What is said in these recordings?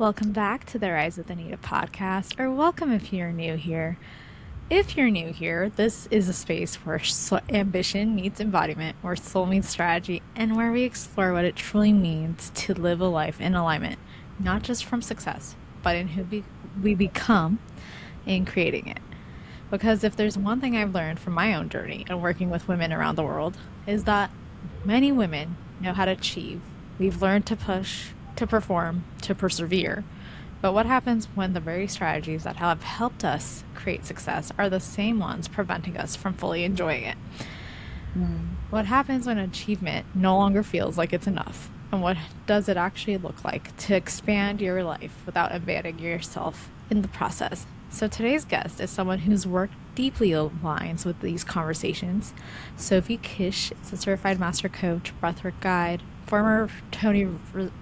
Welcome back to the Rise with Anita podcast, or welcome if you're new here. If you're new here, this is a space where ambition meets embodiment, where soul meets strategy, and where we explore what it truly means to live a life in alignment, not just from success, but in who we become in creating it. Because if there's one thing I've learned from my own journey and working with women around the world, is that many women know how to achieve. We've learned to push, to perform, to persevere. But what happens when the very strategies that have helped us create success are the same ones preventing us from fully enjoying it? What happens when achievement no longer feels like it's enough? And what does it actually look like to expand your life without abandoning yourself in the process? So today's guest is someone whose work deeply aligns with these conversations. Sophie Kish is a certified master coach, breathwork guide, former Tony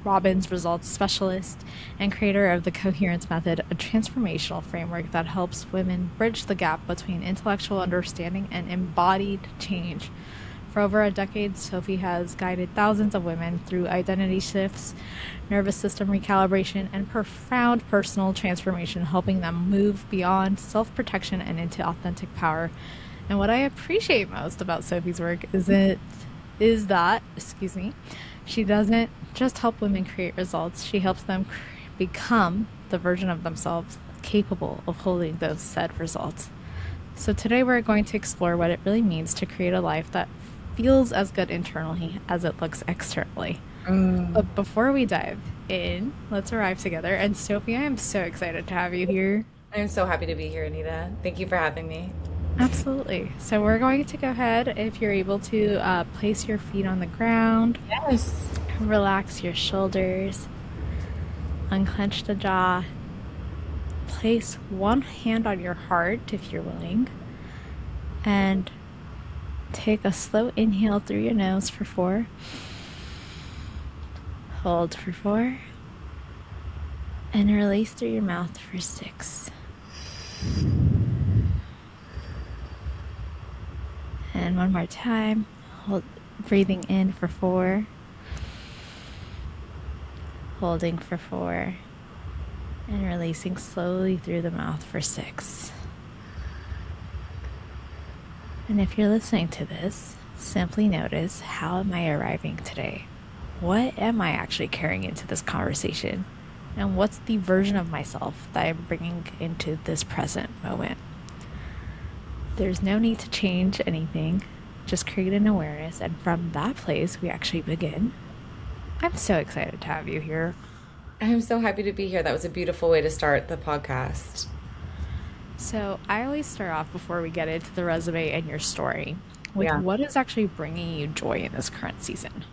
Robbins Results Specialist, and creator of the Coherence Method, a transformational framework that helps women bridge the gap between intellectual understanding and embodied change. For over a decade, Sophie has guided thousands of women through identity shifts, nervous system recalibration, and profound personal transformation, helping them move beyond self-protection and into authentic power. And what I appreciate most about Sophie's work is that she doesn't just help women create results, she helps them become the version of themselves capable of holding those said results. So today we're going to explore what it really means to create a life that feels as good internally as it looks externally. But before we dive in, let's arrive together. And Sophie, I am so excited to have you here. I'm so happy to be here, Anita. Thank you for having me. Absolutely. So we're going to go ahead, if you're able to, place your feet on the ground. Yes. Relax your shoulders. Unclench the jaw. Place one hand on your heart if you're willing. And take a slow inhale through your nose for 4. Hold for 4. And release through your mouth for 6. And one more time. Hold, breathing in for 4. Holding for 4. And releasing slowly through the mouth for 6. And if you're listening to this, simply notice, how am I arriving today? What am I actually carrying into this conversation? And what's the version of myself that I'm bringing into this present moment? There's no need to change anything, just create an awareness, and from that place, we actually begin. I'm so excited to have you here. I'm so happy to be here. That was a beautiful way to start the podcast. So I always start off, before we get into the resume and your story, with what is actually bringing you joy in this current season?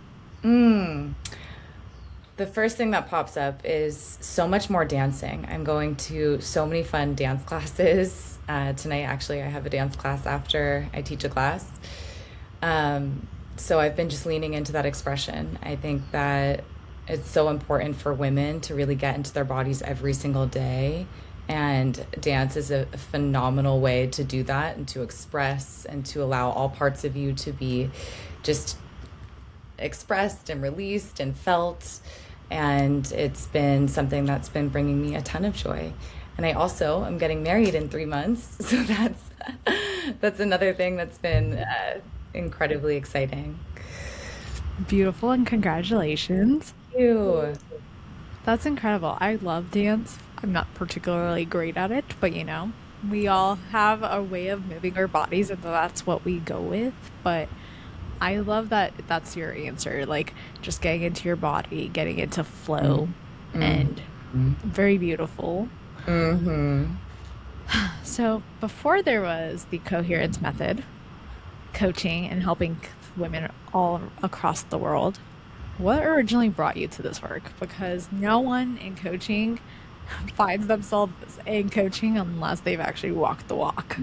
The first thing that pops up is so much more dancing. I'm going to so many fun dance classes. Tonight, actually, I have a dance class after I teach a class. So I've been just leaning into that expression. I think that it's so important for women to really get into their bodies every single day. And dance is a phenomenal way to do that and to express and to allow all parts of you to be just expressed and released and felt. And it's been something that's been bringing me a ton of joy. And I also am getting married in 3 months. So that's another thing that's been incredibly exciting. Beautiful, and congratulations. Thank you. That's incredible. I love dance. I'm not particularly great at it, but we all have a way of moving our bodies, and that's what we go with. But I love that that's your answer, like just getting into your body, getting into flow, and very beautiful. So before there was the Coherence Method, coaching and helping women all across the world, what originally brought you to this work? Because no one in coaching finds themselves in coaching unless they've actually walked the walk.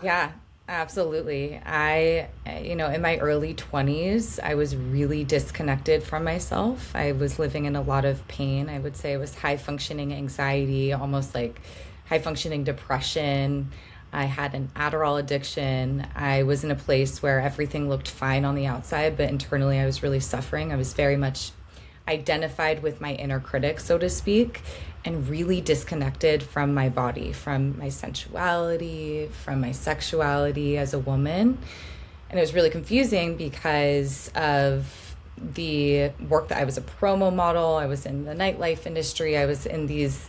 Yeah, absolutely. In my early 20s, I was really disconnected from myself. I was living in a lot of pain. I would say it was high functioning anxiety, almost like high functioning depression. I had an Adderall addiction. I was in a place where everything looked fine on the outside, but internally I was really suffering. I was very much identified with my inner critic, so to speak, and really disconnected from my body, from my sensuality, from my sexuality as a woman. And it was really confusing because of the work that I was a promo model, I was in the nightlife industry, I was in these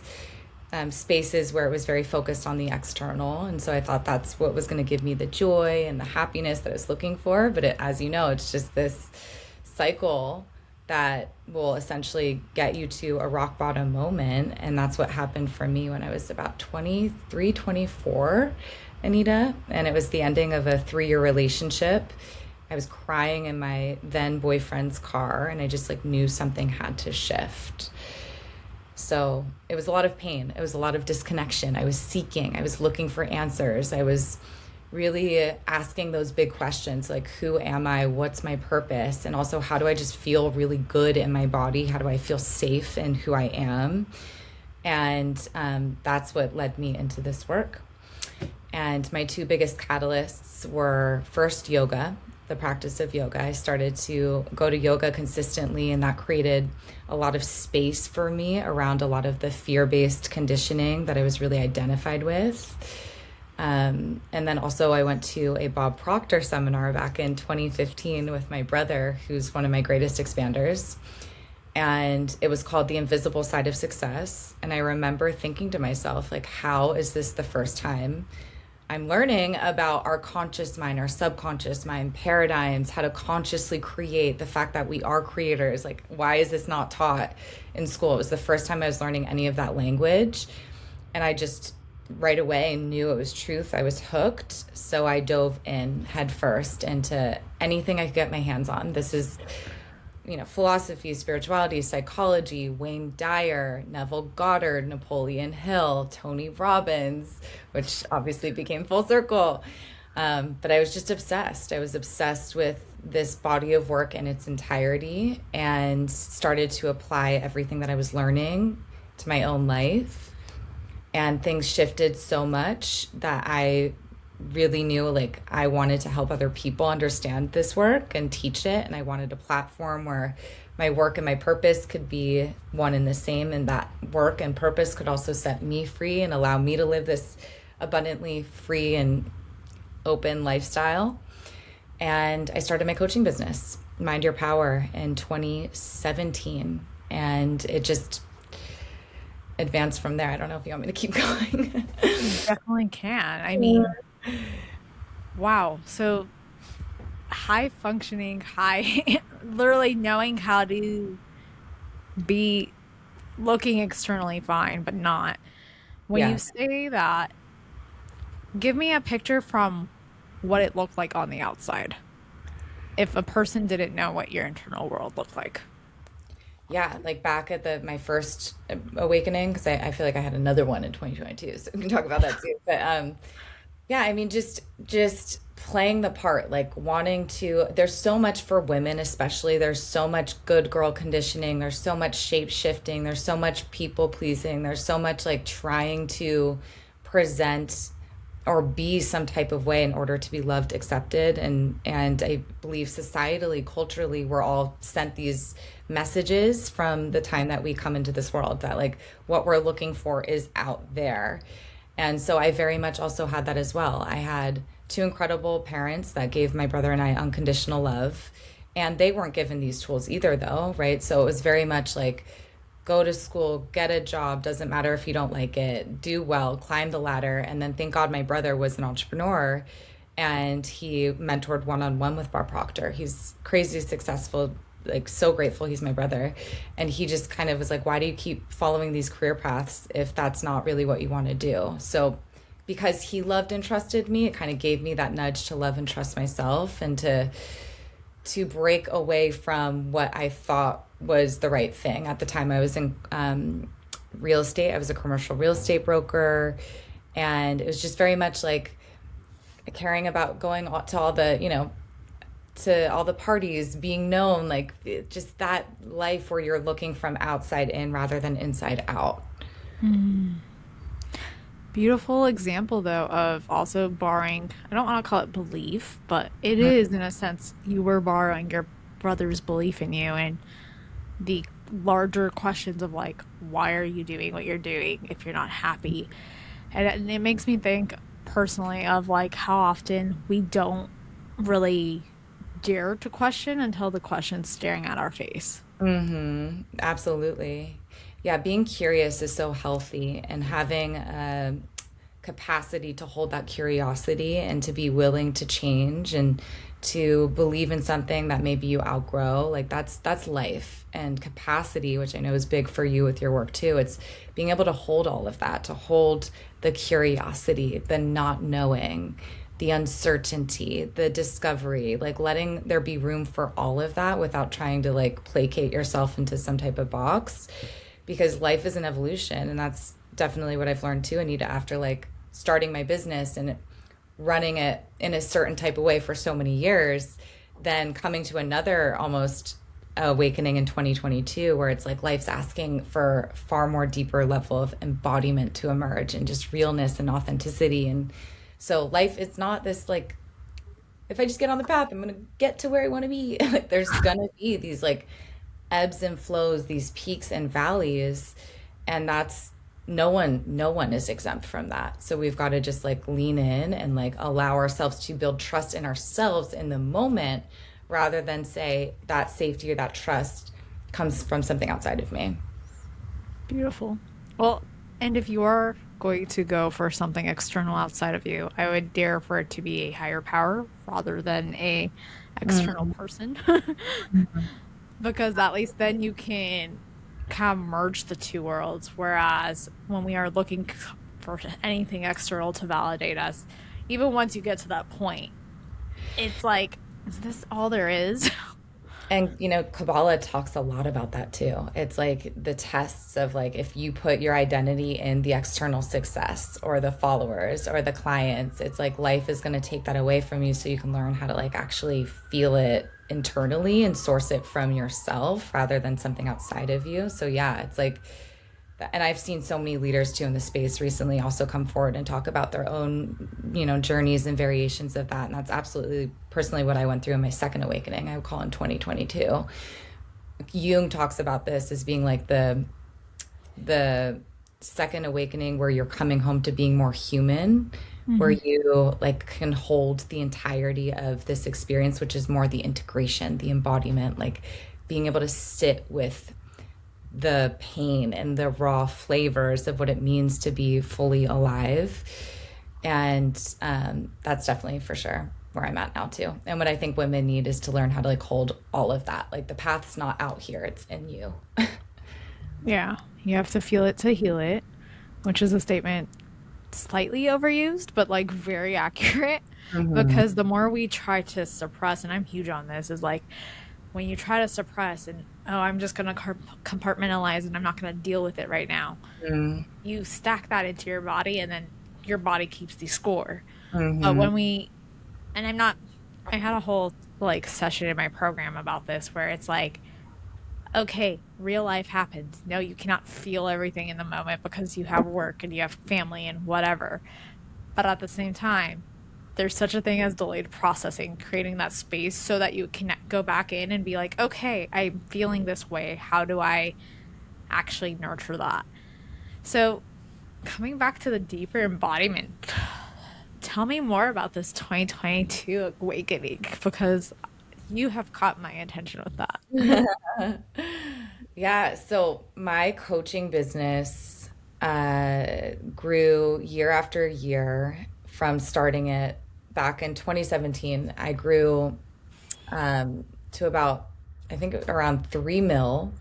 spaces where it was very focused on the external. And so I thought that's what was going to give me the joy and the happiness that I was looking for. But as you know, it's just this cycle that will essentially get you to a rock bottom moment. And that's what happened for me when I was about 23, 24, Anita. And it was the ending of a 3-year relationship. I was crying in my then boyfriend's car, and I just like knew something had to shift. So it was a lot of pain. It was a lot of disconnection. I was seeking, I was looking for answers. I was really asking those big questions like, who am I? What's my purpose? And also, how do I just feel really good in my body? How do I feel safe in who I am? And that's what led me into this work. And my 2 biggest catalysts were first yoga, the practice of yoga. I started to go to yoga consistently, and that created a lot of space for me around a lot of the fear-based conditioning that I was really identified with. And then also I went to a Bob Proctor seminar back in 2015 with my brother, who's one of my greatest expanders. And it was called The Invisible Side of Success. And I remember thinking to myself, like, how is this the first time I'm learning about our conscious mind, our subconscious mind, paradigms, how to consciously create, the fact that we are creators? Like, why is this not taught in school? It was the first time I was learning any of that language. And I just right away knew it was truth. I was hooked. So I dove in head first into anything I could get my hands on. This is, philosophy, spirituality, psychology, Wayne Dyer, Neville Goddard, Napoleon Hill, Tony Robbins, which obviously became full circle. But I was just obsessed. I was obsessed with this body of work in its entirety, and started to apply everything that I was learning to my own life. And things shifted so much that I really knew like I wanted to help other people understand this work and teach it. And I wanted a platform where my work and my purpose could be one and the same. And that work and purpose could also set me free and allow me to live this abundantly free and open lifestyle. And I started my coaching business, Mind Your Power, in 2017. And it just advanced from there. I don't know if you want me to keep going. You definitely can. I mean, wow. So high functioning, high, literally knowing how to be looking externally fine, but not. When Yeah. you say that, give me a picture from what it looked like on the outside. If a person didn't know what your internal world looked like. Yeah, like back at my first awakening, because I feel like I had another one in 2022, so we can talk about that too. But yeah, I mean, just playing the part, like wanting to. There's so much for women, especially. There's so much good girl conditioning. There's so much shape shifting. There's so much people pleasing. There's so much like trying to present or be some type of way in order to be loved, accepted. And I believe societally, culturally, we're all sent these messages from the time that we come into this world that like what we're looking for is out there. And so I very much also had that as well. I had 2 incredible parents that gave my brother and I unconditional love, and they weren't given these tools either though, right? So it was very much like, go to school, get a job, doesn't matter if you don't like it, do well, climb the ladder. And then thank God my brother was an entrepreneur, and he mentored one-on-one with Bob Proctor. He's crazy successful, like so grateful he's my brother. And he just kind of was like, why do you keep following these career paths if that's not really what you want to do? So because he loved and trusted me, it kind of gave me that nudge to love and trust myself, and to break away from what I thought was the right thing. At the time I was in real estate. I was a commercial real estate broker, and it was just very much like caring about going to all the, to all the parties, being known, like just that life where you're looking from outside in rather than inside out. Beautiful example, though, of also borrowing, I don't want to call it belief, but it is, in a sense, you were borrowing your brother's belief in you and the larger questions of like, why are you doing what you're doing if you're not happy? And it makes me think personally of like how often we don't really dare to question until the question's staring at our face. Mm-hmm. Absolutely. Yeah, being curious is so healthy, and having a capacity to hold that curiosity and to be willing to change and to believe in something that maybe you outgrow, like that's life. And capacity, which I know is big for you with your work too, it's being able to hold all of that, to hold the curiosity, the not knowing, the uncertainty, the discovery, like letting there be room for all of that without trying to like placate yourself into some type of box, because life is an evolution. And that's definitely what I've learned too, Anita, after like starting my business and running it in a certain type of way for so many years, then coming to another almost awakening in 2022 where it's like life's asking for far more deeper level of embodiment to emerge and just realness and authenticity. And so life is not this like, if I just get on the path, I'm going to get to where I want to be. Like there's going to be these like ebbs and flows, these peaks and valleys. And that's no one is exempt from that. So we've got to just like lean in and like allow ourselves to build trust in ourselves in the moment, rather than say that safety or that trust comes from something outside of me. Beautiful. Well, and if you are going to go for something external outside of you, I would dare for it to be a higher power rather than a external Mhm. person. Because at least then you can kind of merge the two worlds. Whereas when we are looking for anything external to validate us, even once you get to that point, it's like, is this all there is? And Kabbalah talks a lot about that too. It's like the tests of like if you put your identity in the external success or the followers or the clients, it's like life is going to take that away from you, so you can learn how to like actually feel it internally and source it from yourself rather than something outside of you. So yeah, it's like, and I've seen so many leaders too in the space recently also come forward and talk about their own, journeys and variations of that. And that's absolutely personally what I went through in my second awakening, I would call in 2022. Jung talks about this as being like the second awakening where you're coming home to being more human, where Mhm. you like can hold the entirety of this experience, which is more the integration, the embodiment, like being able to sit with the pain and the raw flavors of what it means to be fully alive. And that's definitely for sure where I'm at now too. And what I think women need is to learn how to like hold all of that. Like the path's not out here, it's in you. Yeah, you have to feel it to heal it, which is a statement slightly overused, but like very accurate. Because Mm-hmm. the more we try to suppress, and I'm huge on this, is like when you try to suppress and, oh, I'm just going to compartmentalize and I'm not going to deal with it right now, you stack that into your body and then your body keeps the score. But Mm-hmm. when we, and I'm not, I had a whole like session in my program about this where it's like, okay, real life happens. No, you cannot feel everything in the moment because you have work and you have family and whatever. But at the same time, there's such a thing as delayed processing, creating that space so that you can go back in and be like, okay, I'm feeling this way. How do I actually nurture that? So, coming back to the deeper embodiment, tell me more about this 2022 awakening because you have caught my attention with that. Yeah, so my coaching business grew year after year from starting it back in 2017. I grew to about, I think, around 3 mil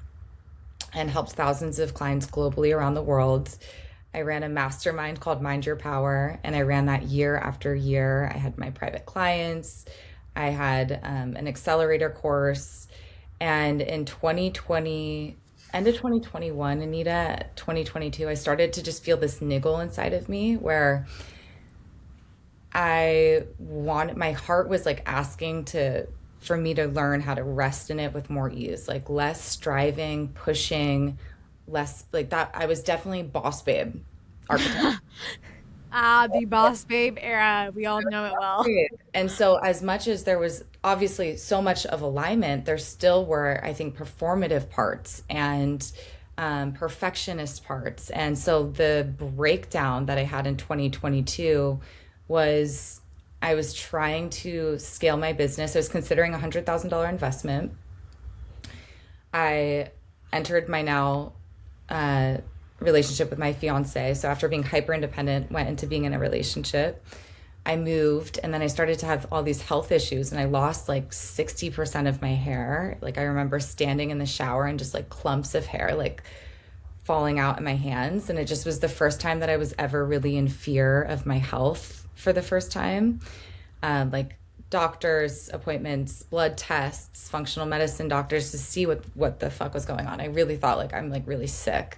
and helped thousands of clients globally around the world. I ran a mastermind called Mind Your Power, and I ran that year after year. I had my private clients, I had an accelerator course, and in 2020, end of 2021, Anita, 2022, I started to just feel this niggle inside of me where my heart was like asking for me to learn how to rest in it with more ease, like less striving, pushing, less like that. I was definitely boss babe archetype. Ah, the boss babe era. We all know it well. Right. And so, as much as there was obviously so much of alignment, there still were, I think, performative parts and perfectionist parts. And so, the breakdown that I had in 2022 was I was trying to scale my business. I was considering a $100,000 investment. I entered my now uh, relationship with my fiance. So, after being hyper independent, went into being in a relationship. I moved and then I started to have all these health issues and I lost like 60% of my hair. Like I remember standing in the shower and just like clumps of hair like falling out in my hands. And it just was the first time that I was ever really in fear of my health for the first time. Like doctors, appointments, blood tests, functional medicine doctors to see what the fuck was going on. I really thought like I'm like really sick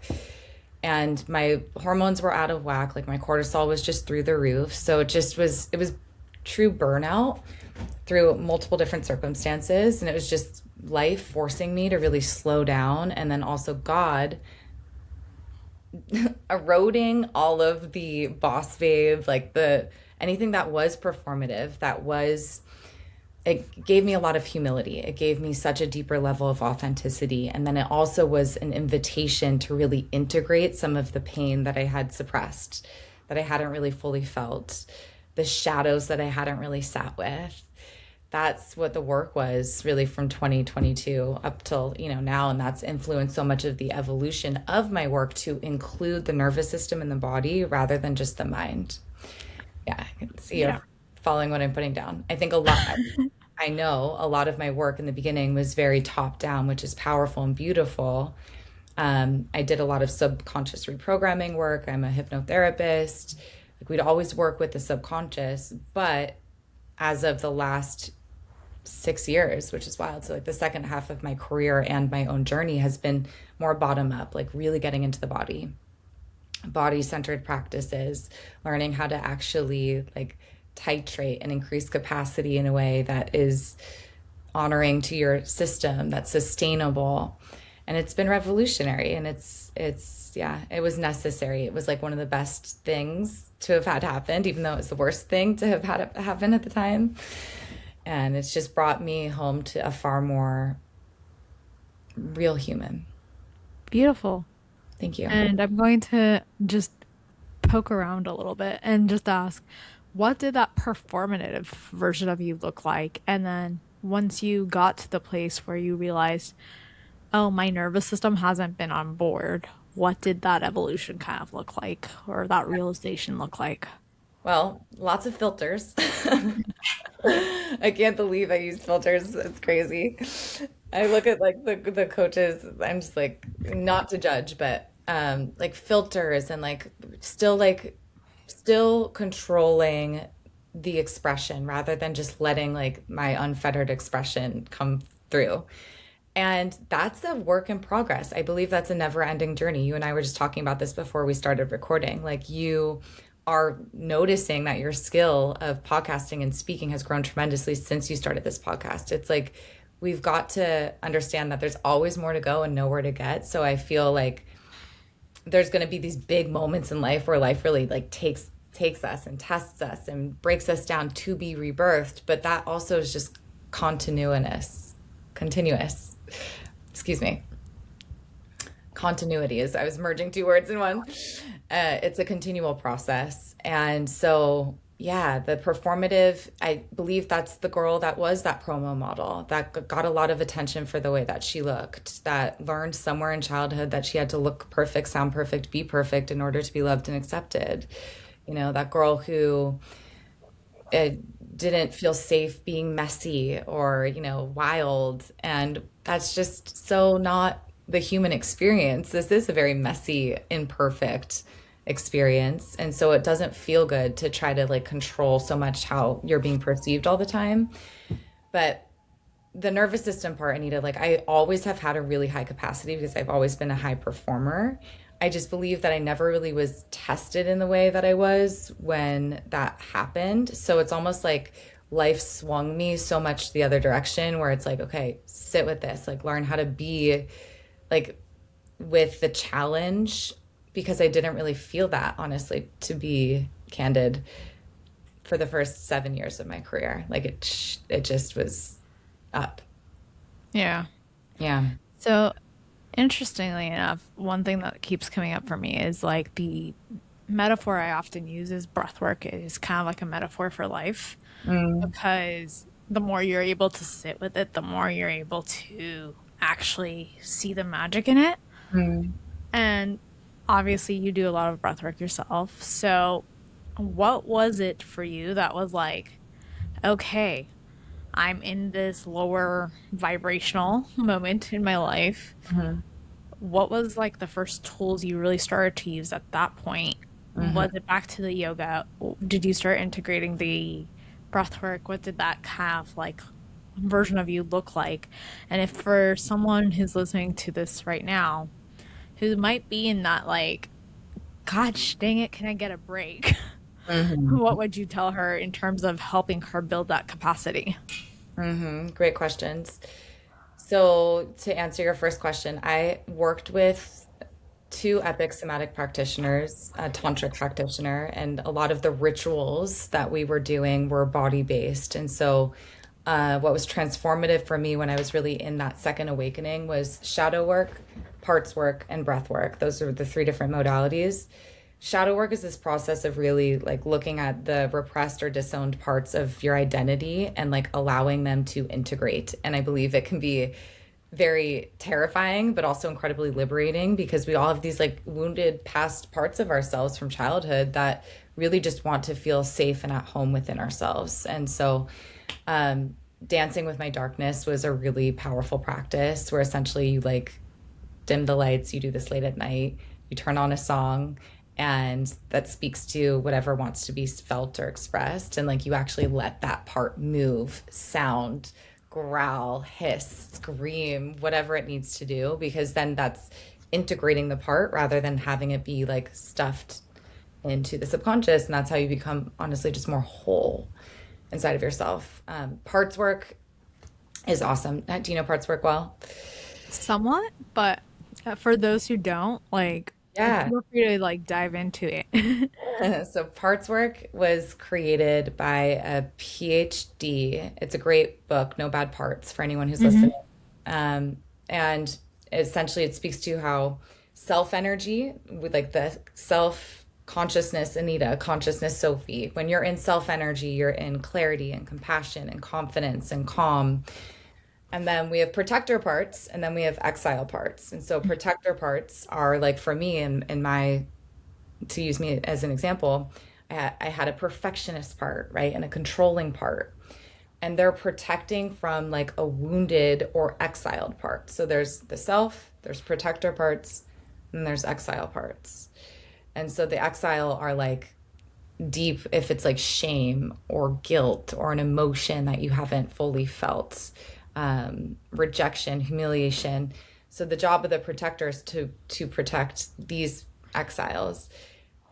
and my hormones were out of whack. Like my cortisol was just through the roof. So it was true burnout through multiple different circumstances. And it was just life forcing me to really slow down. And then also God eroding all of the boss babe, like anything that was performative, it gave me a lot of humility. It gave me such a deeper level of authenticity. And then it also was an invitation to really integrate some of the pain that I had suppressed, that I hadn't really fully felt, the shadows that I hadn't really sat with. That's what the work was really from 2022 up till, now. And that's influenced so much of the evolution of my work to include the nervous system and the body rather than just the mind. Yeah, I can see Yeah. you're following what I'm putting down. I know a lot of my work in the beginning was very top down, which is powerful and beautiful. I did a lot of subconscious reprogramming work. I'm a hypnotherapist. Like we'd always work with the subconscious, but as of the last 6 years, which is wild. So like the second half of my career and my own journey has been more bottom up, like really getting into the body centered practices, learning how to actually like titrate and increase capacity in a way that is honoring to your system, that's sustainable. And it's been revolutionary and yeah, it was necessary. It was like one of the best things to have had happened, even though it was the worst thing to have had happen at the time. And it's just brought me home to a far more real human. Beautiful. Thank you. And I'm going to just poke around a little bit and just ask, what did that performative version of you look like? And then once you got to the place where you realized, oh, my nervous system hasn't been on board, what did that evolution kind of look like or that realization look like? Well, lots of filters. I can't believe I use filters. It's crazy. I look at like the coaches, I'm just not to judge, but like filters and still controlling the expression rather than just letting like my unfettered expression come through. And that's a work in progress. I believe that's a never ending journey. You and I were just talking about this before we started recording. Like you are noticing that your skill of podcasting and speaking has grown tremendously since you started this podcast. It's like we've got to understand that there's always more to go and nowhere to get. So I feel like there's going to be these big moments in life where life really like takes us and tests us and breaks us down to be rebirthed. But that also is just continuous. Excuse me. Continuity is, I was merging two words in one. It's a continual process. And so, yeah, the performative, I believe that's the girl that was that promo model that got a lot of attention for the way that she looked, that learned somewhere in childhood that she had to look perfect, sound perfect, be perfect in order to be loved and accepted. That girl who didn't feel safe being messy or, wild. And that's just so not the human experience. This is a very messy, imperfect experience. And so it doesn't feel good to try to like control so much how you're being perceived all the time. But the nervous system part, Anita, like I always have had a really high capacity because I've always been a high performer. I just believe that I never really was tested in the way that I was when that happened. So it's almost like life swung me so much the other direction where it's like, okay, sit with this, like learn how to be like with the challenge because I didn't really feel that honestly to be candid, for the first 7 years of my career. Like it just was up. Yeah. Yeah. So, interestingly enough, one thing that keeps coming up for me is like the metaphor I often use is breath work is kind of like a metaphor for life Mm, because the more you're able to sit with it, the more you're able to actually see the magic in it. mm, And obviously, you do a lot of breath work yourself. So, what was it for you that was like, okay, I'm in this lower vibrational moment in my life? mhm, What was like the first tools you really started to use at that point? mhm. Was it back to the yoga? Did you start integrating the breath work? What did that kind of like version of you look like? And if for someone who's listening to this right now, who might be in that like, gosh dang it, can I get a break? Mhm. What would you tell her in terms of helping her build that capacity? Great questions. So, to answer your first question, I worked with two epic somatic practitioners, a tantric practitioner, and a lot of the rituals that we were doing were body based. And so, what was transformative for me when I was really in that second awakening was shadow work, parts work, and breath work. Those are the three different modalities. Shadow work is this process of really like looking at the repressed or disowned parts of your identity and like allowing them to integrate. And I believe it can be very terrifying, but also incredibly liberating because we all have these like wounded past parts of ourselves from childhood that really just want to feel safe and at home within ourselves. And so, um, dancing with my darkness was a really powerful practice where essentially you like dim the lights, you do this late at night, you turn on a song and that speaks to whatever wants to be felt or expressed. And like you actually let that part move, sound, growl, hiss, scream, whatever it needs to do, because then that's integrating the part rather than having it be like stuffed into the subconscious. And that's how you become honestly just more whole inside of yourself. Parts work is awesome. Do you know parts work well? Somewhat, but for those who don't, like, Yeah. feel free to like dive into it. So Parts Work was created by a PhD. It's a great book, No Bad Parts, for anyone who's listening. Hmm. And essentially, it speaks to how self energy, with like the self consciousness, Anita, consciousness, Sophie. When you're in self energy, you're in clarity and compassion and confidence and calm. And then we have protector parts, and then we have exile parts. And so protector parts are like for me in my to use me as an example, I had a perfectionist part, right? And a controlling part. And they're protecting from like a wounded or exiled part. So there's the self, there's protector parts, and there's exile parts. And so the exile are like deep, if it's like shame or guilt or an emotion that you haven't fully felt, rejection, humiliation. So the job of the protector is to protect these exiles.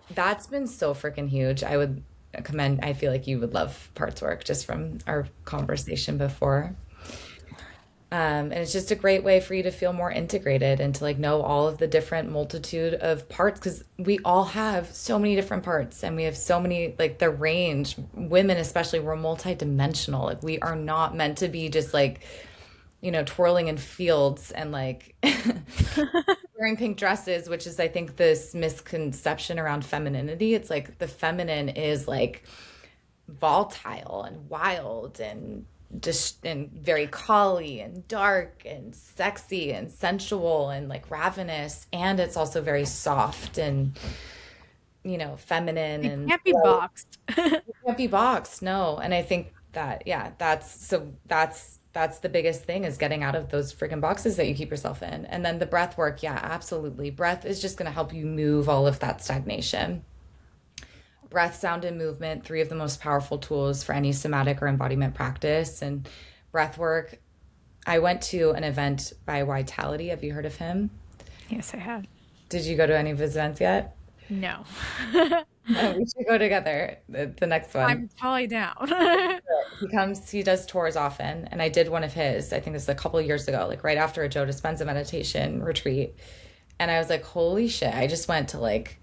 That's been so freaking huge. I would commend, I feel like you would love parts work just from our conversation before. And it's just a great way for you to feel more integrated and to like know all of the different multitude of parts because we all have so many different parts and we have so many like the range. Women especially, we're multidimensional. Like we are not meant to be just like, twirling in fields and like wearing pink dresses, which is I think this misconception around femininity. It's like the feminine is like volatile and wild and just and very collie and dark and sexy and sensual and like ravenous, and it's also very soft and feminine It and can't be boxed. can't be boxed. No. And I think that, yeah, that's the biggest thing is getting out of those freaking boxes that you keep yourself in. And then the breath work, yeah, absolutely. Breath is just going to help you move all of that stagnation. Breath, sound, and movement, three of the most powerful tools for any somatic or embodiment practice. And breath work, I went to an event by Vitality. Have you heard of him? Yes, I have. Did you go to any of his events yet? No. No, we should go together, the next one. I'm totally down. He does tours often, and I did one of his. I think this was a couple of years ago, like right after a Joe Dispenza meditation retreat. And I was like, holy shit, I just went to like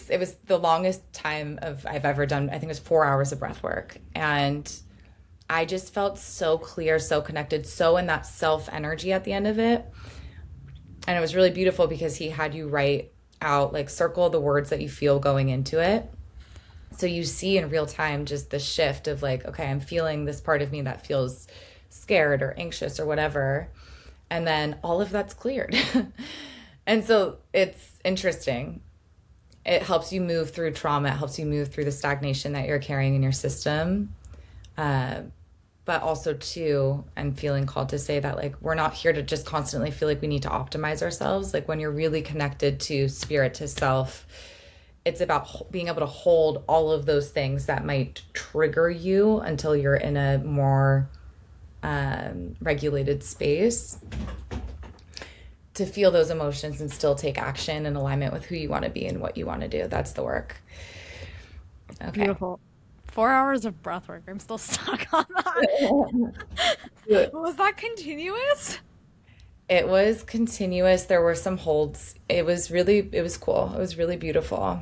it was the longest time of I've ever done. I think it was 4 hours of breath work. And I just felt so clear, so connected, so in that self energy at the end of it. And it was really beautiful because he had you write out, like, circle the words that you feel going into it. So you see in real time just the shift of, like, okay, I'm feeling this part of me that feels scared or anxious or whatever. And then all of that's cleared. And so it's interesting. It helps you move through trauma, it helps you move through the stagnation that you're carrying in your system. Uh, but also too, I'm feeling called to say that, like, we're not here to just constantly feel like we need to optimize ourselves. Like, when you're really connected to spirit, to self, it's about being able to hold all of those things that might trigger you until you're in a more regulated space, to feel those emotions and still take action in alignment with who you want to be and what you want to do. That's the work. Okay. Beautiful. 4 hours of breath work. I'm still stuck on that. Was that continuous? It was continuous. There were some holds. It was cool. It was really beautiful.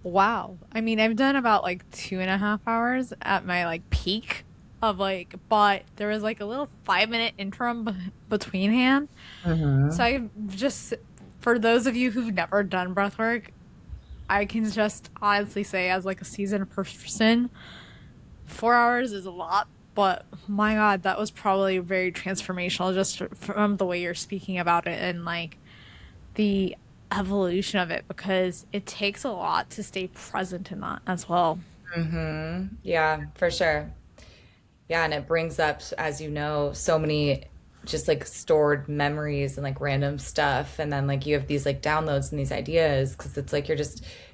Wow. I mean, I've done about like 2.5 hours at my like peak of like, but there was like a little 5 minute interim between hand. So Hmm. I just, for those of you who've never done breath work, I can just honestly say, as like a seasoned person, 4 hours is a lot, but my God, that was probably very transformational just from the way you're speaking about it and like the evolution of it because it takes a lot to stay present in that as well. Hmm. Yeah, for sure. Yeah, and it brings up, as you know, so many just like stored memories and like random stuff. And then like you have these like downloads and these ideas because it's like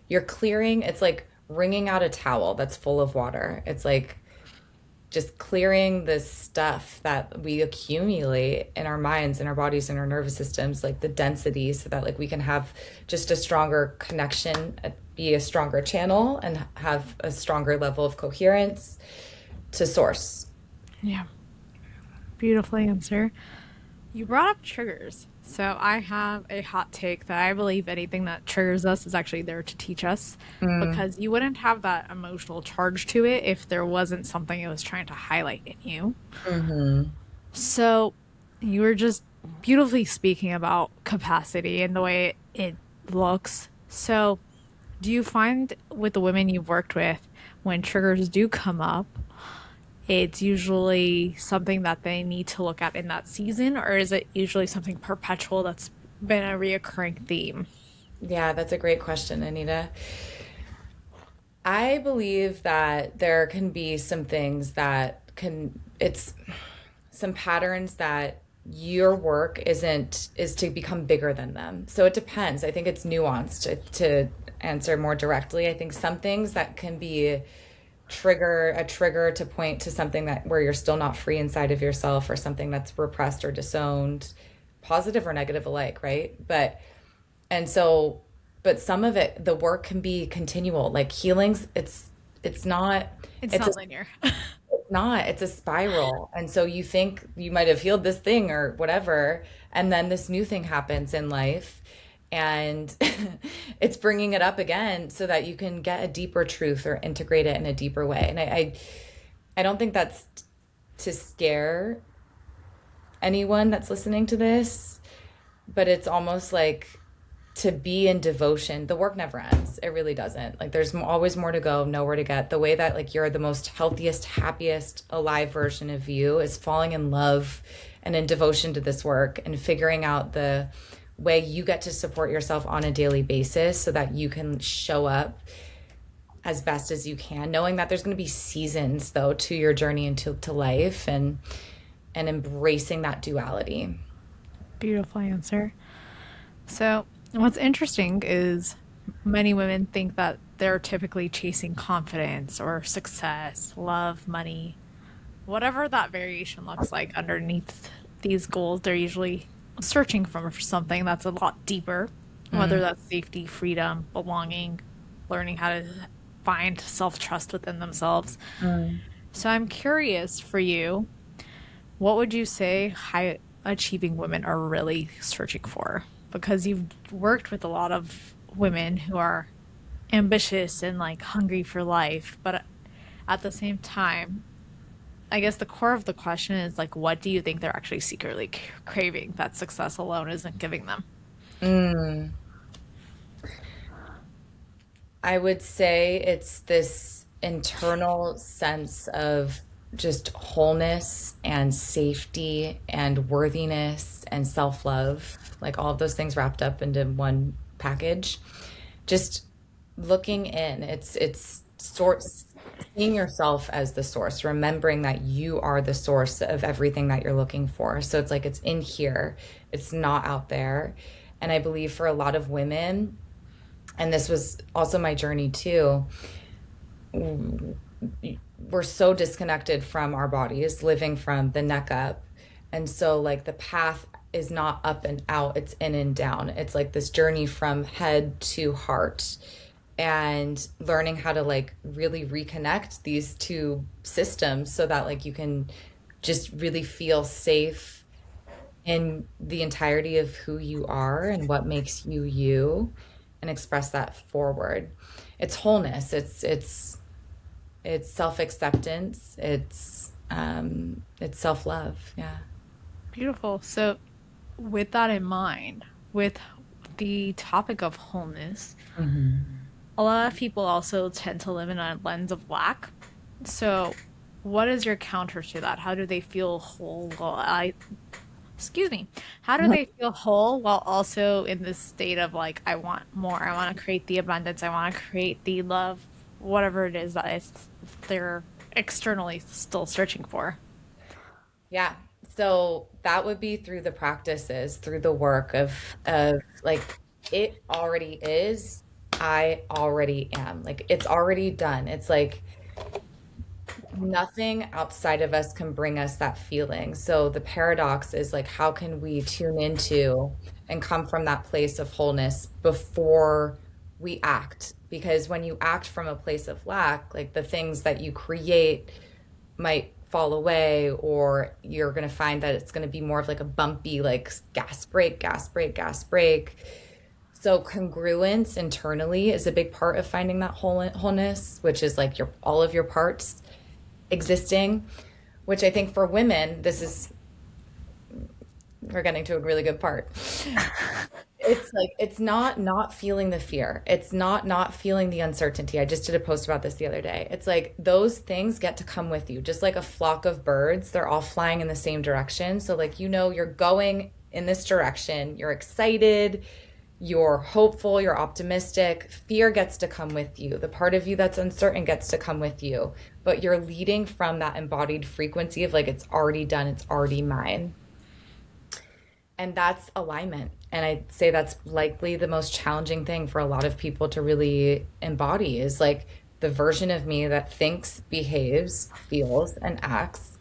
you're clearing, it's like wringing out a towel that's full of water. It's like just clearing this stuff that we accumulate in our minds, in our bodies, in our nervous systems, like the density, so that like we can have just a stronger connection, be a stronger channel, and have a stronger level of coherence to source. Yeah, beautiful answer. You brought up triggers. So I have a hot take that I believe anything that triggers us is actually there to teach us Mm, because you wouldn't have that emotional charge to it if there wasn't something it was trying to highlight in you. mm-hmm. So you were just beautifully speaking about capacity and the way it looks. So do you find with the women you've worked with, when triggers do come up, it's usually something that they need to look at in that season, or is it usually something perpetual that's been a reoccurring theme? Yeah, that's a great question, Anita. I believe that there can be some things that it's some patterns that your work is to become bigger than them. So it depends. I think it's nuanced to answer more directly. I think some things that can be a trigger to point to something that where you're still not free inside of yourself, or something that's repressed or disowned, positive or negative alike, right? And so but some of it, the work can be continual, like healings. It's not, It's it's a not linear. not, it's a spiral. And so you think you might have healed this thing or whatever, and then this new thing happens in life, and it's bringing it up again so that you can get a deeper truth or integrate it in a deeper way. And I don't think that's to scare anyone that's listening to this, but it's almost like to be in devotion. The work never ends. It really doesn't. Like, there's always more to go, nowhere to get. The way that like you're the most healthiest, happiest, alive version of you is falling in love and in devotion to this work, and figuring out the way you get to support yourself on a daily basis so that you can show up as best as you can, knowing that there's going to be seasons though to your journey into to life, and embracing that duality. Beautiful answer. So, what's interesting is many women think that they're typically chasing confidence or success, love, money, whatever that variation looks like underneath these goals. They're usually searching for something that's a lot deeper, whether Mm. that's safety, freedom, belonging, learning how to find self trust within themselves. Mm. So, I'm curious for you, what would you say high achieving women are really searching for? Because you've worked with a lot of women who are ambitious and like hungry for life, but at the same time, I guess the core of the question is like, what do you think they're actually secretly craving that success alone isn't giving them? Mm. I would say it's this internal sense of just wholeness and safety and worthiness and self-love, like all of those things wrapped up into one package. Just looking in, it's sort seeing yourself as the source, remembering that you are the source of everything that you're looking for. So it's like it's in here, it's not out there. And I believe for a lot of women, and this was also my journey too, we're so disconnected from our bodies, living from the neck up. And so, like, the path is not up and out, it's in and down. It's like this journey from head to heart and learning how to, like, really reconnect these two systems so that, like, you can just really feel safe in the entirety of who you are and what makes you you and express that forward. It's wholeness. It's self-acceptance. It's self-love. Yeah. Beautiful. So, with that in mind, with the topic of wholeness, Hmm. a lot of people also tend to live in a lens of lack. So, what is your counter to that? How do they feel whole? Excuse me. How do they feel whole while also in this state of like, I want more. I want to create the abundance. I want to create the love, whatever it is that they're externally still searching for. Yeah. So that would be through the practices, through the work of like it already is, I already am. Like it's already done. It's like nothing outside of us can bring us that feeling. So the paradox is like, how can we tune into and come from that place of wholeness before we act? Because when you act from a place of lack, like the things that you create might fall away, or you're going to find that it's going to be more of like a bumpy, like gas brake, gas brake, gas brake. So congruence internally is a big part of finding that wholeness, which is like your all of your parts existing, which I think for women, this is, we're getting to a really good part. It's like, it's not feeling the fear. It's not feeling the uncertainty. I just did a post about this the other day. It's like those things get to come with you, just like a flock of birds. They're all flying in the same direction. So, like, you're going in this direction, you're excited, you're hopeful, you're optimistic. Fear gets to come with you. The part of you that's uncertain gets to come with you. But you're leading from that embodied frequency of like, it's already done, it's already mine. And that's alignment. And I'd say that's likely the most challenging thing for a lot of people to really embody is like the version of me that thinks, behaves, feels, and acts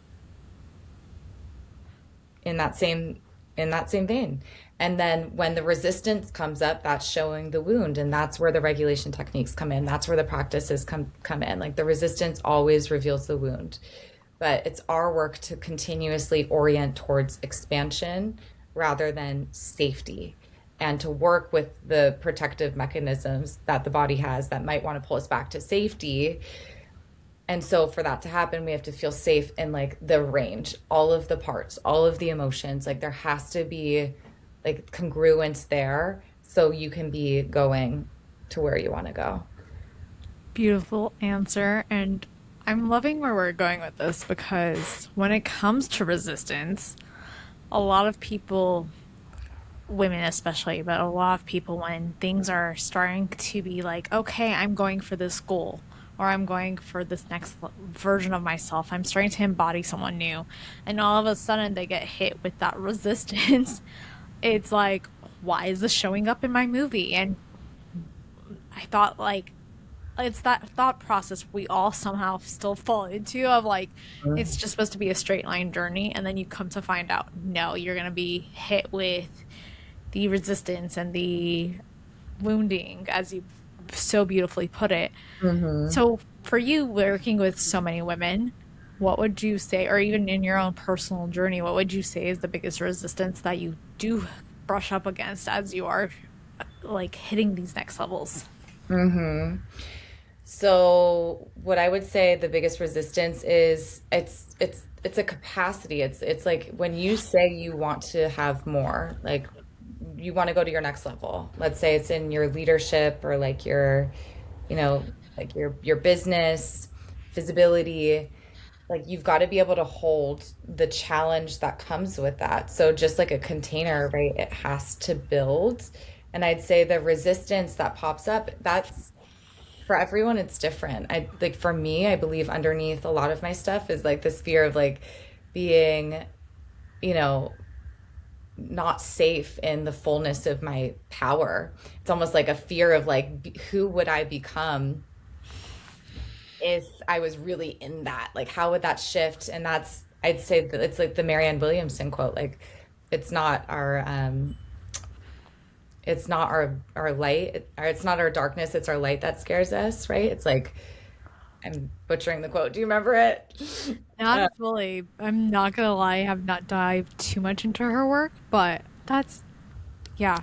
in that same vein. And then when the resistance comes up, that's showing the wound, and that's where the regulation techniques come in. That's where the practices come in. Like the resistance always reveals the wound. But it's our work to continuously orient towards expansion rather than safety, and to work with the protective mechanisms that the body has that might want to pull us back to safety. And so for that to happen, we have to feel safe in like the range, all of the parts, all of the emotions. Like there has to be like congruence there so you can be going to where you want to go. Beautiful answer. And I'm loving where we're going with this because when it comes to resistance, a lot of people, women especially, but a lot of people, when things are starting to be like, okay, I'm going for this goal or I'm going for this next version of myself, I'm starting to embody someone new, and all of a sudden they get hit with that resistance. It's like, why is this showing up in my movie? And I thought, like, it's that thought process we all somehow still fall into of like, it's just supposed to be a straight line journey, and then you come to find out no, you're going to be hit with the resistance and the wounding, as you so beautifully put it. Mm-hmm. So for you, working with so many women, what would you say, or even in your own personal journey, what would you say is the biggest resistance that you do brush up against as you are like hitting these next levels? Mm-hmm. So what I would say the biggest resistance is it's a capacity. It's like when you say you want to have more, like you want to go to your next level. Let's say it's in your leadership or like your, you know, like your business, visibility. Like you've got to be able to hold the challenge that comes with that. So just like a container, right? It has to build. And I'd say the resistance that pops up, that's for everyone, it's different. I like for me, I believe underneath a lot of my stuff is like this fear of like being, you know, not safe in the fullness of my power. It's almost like a fear of like who would I become if I was really in that? Like how would that shift? And that's I'd say that it's like the Marianne Williamson quote, like it's not our light, or it's not our darkness, it's our light that scares us, right? It's like I'm butchering the quote. Do you remember it? Not Uh, fully. I'm not gonna lie, I have not dived too much into her work, but that's, yeah.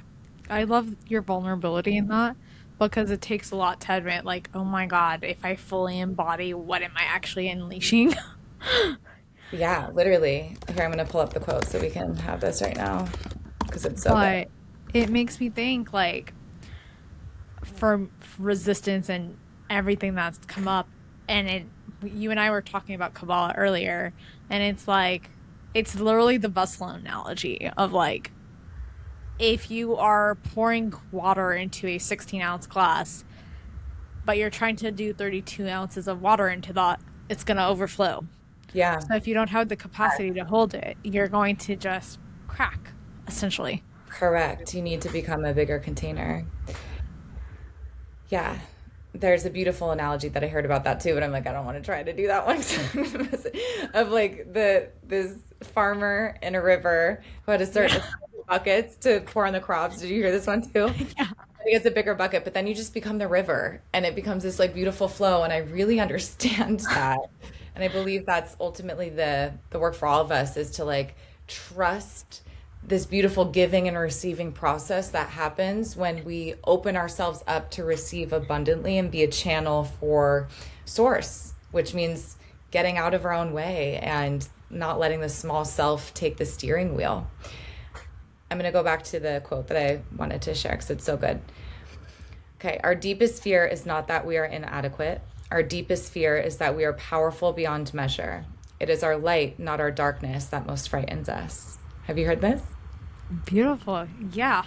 I love your vulnerability in that because it takes a lot to admit, like, oh my God, if I fully embody, what am I actually unleashing? yeah, literally. Here, I'm going to pull up the quote so we can have this right now because it's so good. But it makes me think, like, for resistance and everything that's come up, and you and I were talking about Kabbalah earlier, and it's like, it's literally the vessel analogy of like, if you are pouring water into a 16-ounce glass, but you're trying to do 32 ounces of water into that, it's going to overflow. Yeah, So if you don't have the capacity to hold it, you're going to just crack, essentially. correct. You need to become a bigger container. Yeah. There's a beautiful analogy that I heard about that too, but I'm like, I don't want to try to do that one 'cause I'm gonna miss it. Of like this farmer in a river who had a Yeah. certain buckets to pour on the crops. Did you hear this one too? Yeah. I think it's a bigger bucket, but then you just become the river and it becomes this like beautiful flow. And I really understand that. And I believe that's ultimately the work for all of us is to like trust this beautiful giving and receiving process that happens when we open ourselves up to receive abundantly and be a channel for source, which means getting out of our own way and not letting the small self take the steering wheel. I'm going to go back to the quote that I wanted to share because it's so good. Okay, our deepest fear is not that we are inadequate. Our deepest fear is that we are powerful beyond measure. It is our light, not our darkness, that most frightens us. Have you heard this? Beautiful. Yeah.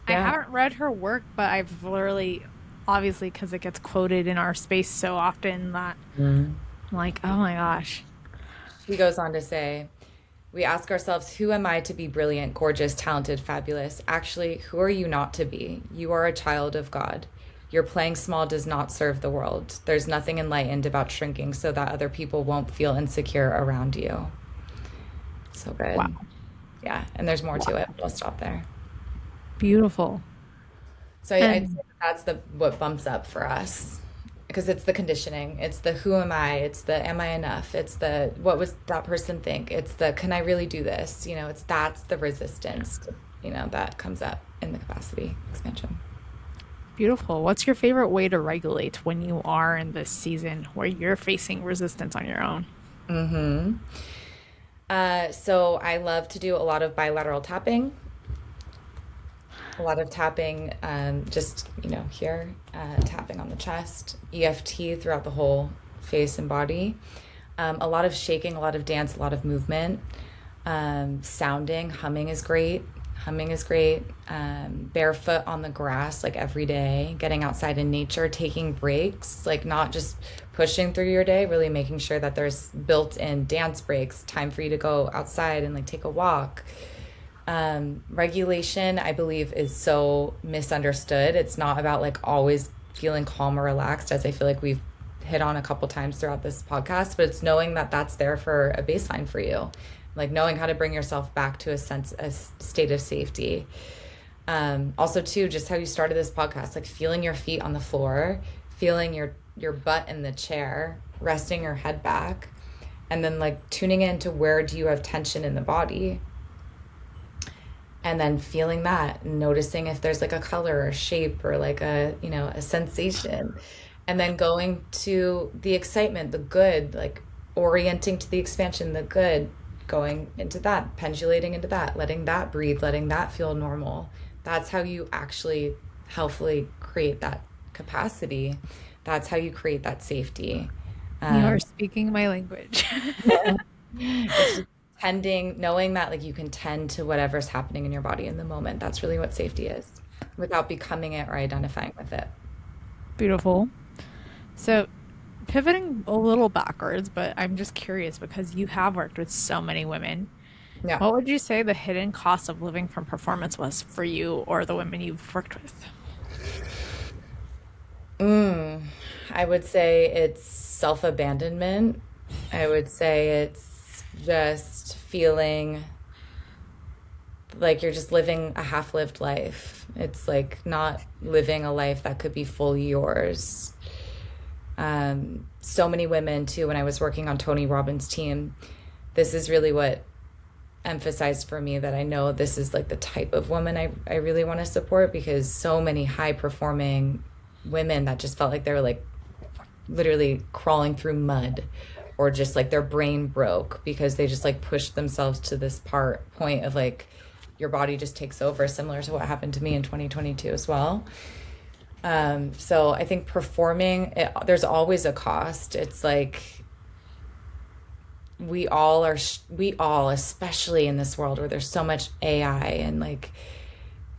I Yeah. haven't read her work, but I've literally, obviously, because it gets quoted in our space so often that Mm. I'm like, oh my gosh. He goes on to say, we ask ourselves, who am I to be brilliant, gorgeous, talented, fabulous? Actually, who are you not to be? You are a child of God. Your playing small does not serve the world. There's nothing enlightened about shrinking so that other people won't feel insecure around you. So Wow. good. Yeah, and there's more to Wow. it. We'll stop there. Beautiful. So I'd say And that's the what bumps up for us because it's the conditioning. It's the who am I? It's the am I enough? It's the what was that person think? It's the can I really do this? It's that's the resistance, that comes up in the capacity expansion. beautiful. What's your favorite way to regulate when you are in this season where you're facing resistance on your own? Mm-hmm. So I love to do a lot of bilateral tapping, a lot of tapping, just, here, tapping on the chest, EFT throughout the whole face and body. A lot of shaking, a lot of dance, a lot of movement. Sounding, humming is great. Humming is great. Barefoot on the grass, like every day, getting outside in nature, taking breaks, like not just pushing through your day, really making sure that there's built in dance breaks, time for you to go outside and like take a walk. Regulation, I believe, is so misunderstood. It's not about like always feeling calm or relaxed, as I feel like we've hit on a couple times throughout this podcast, but it's knowing that that's there for a baseline for you, like knowing how to bring yourself back to a state of safety. Also, too, just how you started this podcast, like feeling your feet on the floor, feeling your butt in the chair, resting your head back, and then like tuning into where do you have tension in the body, and then feeling that, noticing if there's like a color or shape or like a, a sensation, and then going to the excitement, the good, like orienting to the expansion, the good, going into that, pendulating into that, letting that breathe, letting that feel normal. That's how you actually healthfully create that capacity. That's how you create that safety. You are Um, speaking my language. it's just tending, knowing that like you can tend to whatever's happening in your body in the moment. That's really what safety is, without becoming it or identifying with it. Beautiful. So, pivoting a little backwards, but I'm just curious because you have worked with so many women. Yeah. What would you say the hidden cost of living from performance was for you or the women you've worked with? Mm, I would say it's self-abandonment. I would say it's just feeling like you're just living a half-lived life. It's like not living a life that could be fully yours. So many women too, when I was working on Tony Robbins' team, this is really what emphasized for me that I know this is like the type of woman I really want to support, because so many high performing women that just felt like they were like literally crawling through mud, or just like their brain broke because they just like pushed themselves to this point of like your body just takes over, similar to what happened to me in 2022 as well. So I think there's always a cost. It's like we all, especially in this world where there's so much AI, and like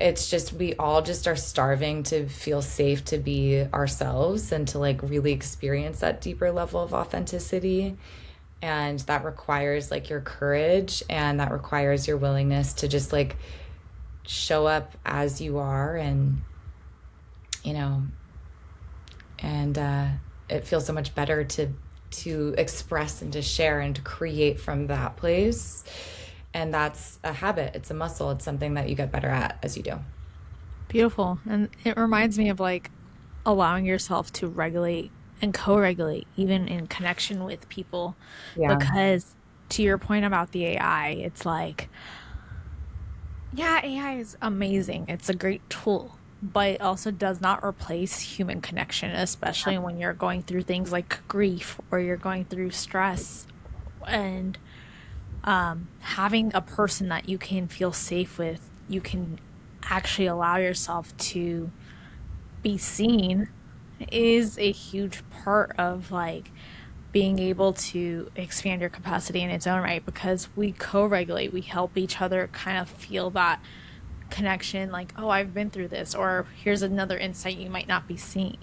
it's just we all just are starving to feel safe to be ourselves and to like really experience that deeper level of authenticity. And that requires like your courage, and that requires your willingness to just like show up as you are, and you know and it feels so much better to express and to share and to create from that place. And that's a habit, it's a muscle, it's something that you get better at as you do. Beautiful. And it reminds me of like allowing yourself to regulate and co regulate, even in connection with people. Yeah. Because to your point about the AI, it's like, yeah, AI is amazing. It's a great tool, but it also does not replace human connection, especially when you're going through things like grief or you're going through stress. And having a person that you can feel safe with, you can actually allow yourself to be seen, is a huge part of like being able to expand your capacity in its own right, because we co-regulate, we help each other kind of feel that connection, like, oh, I've been through this, or here's another insight you might not be seeing.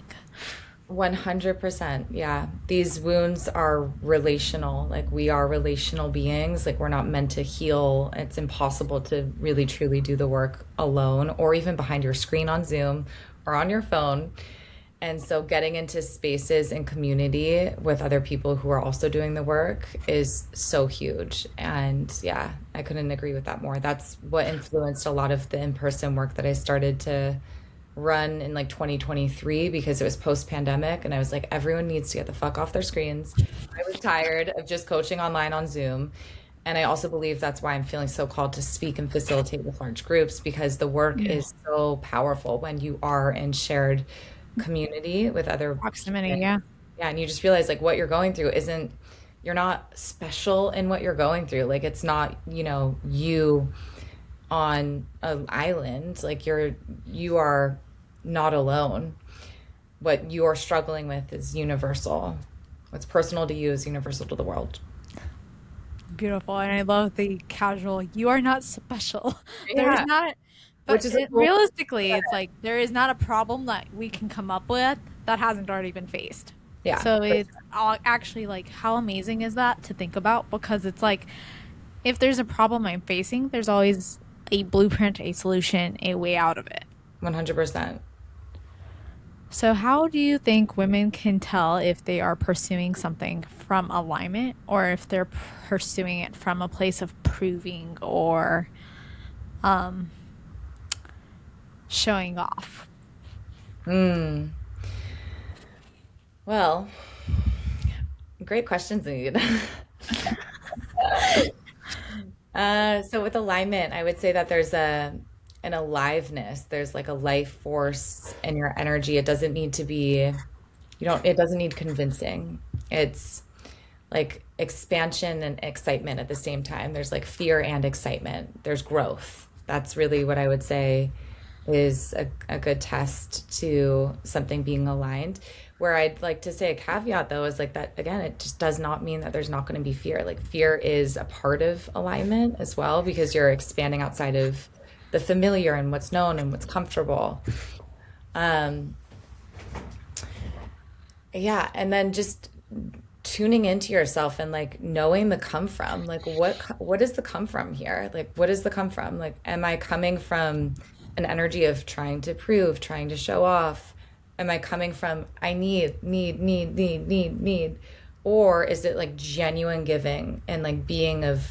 100%. Yeah. These wounds are relational. Like we are relational beings. Like we're not meant to heal. It's impossible to really truly do the work alone, or even behind your screen on Zoom or on your phone. And so getting into spaces and community with other people who are also doing the work is so huge. And yeah, I couldn't agree with that more. That's what influenced a lot of the in-person work that I started to run in like 2023, because it was post-pandemic and I was like, everyone needs to get the fuck off their screens. I was tired of just coaching online on Zoom. And I also believe that's why I'm feeling so called to speak and facilitate with large groups, because the work Yeah. is so powerful when you are in shared community with other Proximity, humans. yeah. Yeah, and you just realize like what you're going through isn't, you're not special in what you're going through. Like it's not, you on an island. Like you are not alone. What you're struggling with is universal. What's personal to you is universal to the world. Beautiful. And I love the casual, you are not special. There is Yeah, not, but which is a cool. realistically, it's like there is not a problem that we can come up with that hasn't already been faced. Yeah, So for it's all actually like, how amazing is that to think about? Because it's like, if there's a problem I'm facing, there's always a blueprint, a solution, a way out of it. 100%. So, how do you think women can tell if they are pursuing something from alignment or if they're pursuing it from a place of proving or showing off? Mm. Well, great questions, Anita. So with alignment, I would say that there's an aliveness. There's like a life force in your energy. It doesn't need to be, it doesn't need convincing. It's like expansion and excitement at the same time. There's like fear and excitement. There's growth. That's really what I would say is a good test to something being aligned. Where I'd like to say a caveat though is like that again, it just does not mean that there's not going to be fear. Like fear is a part of alignment as well because you're expanding outside of the familiar and what's known and what's comfortable. Um, yeah, and then just tuning into yourself and like knowing the come from. Like what is the come from here? Like what is the come from? Like am I coming from an energy of trying to prove, trying to show off? Am I coming from I need? Or is it like genuine giving and like being of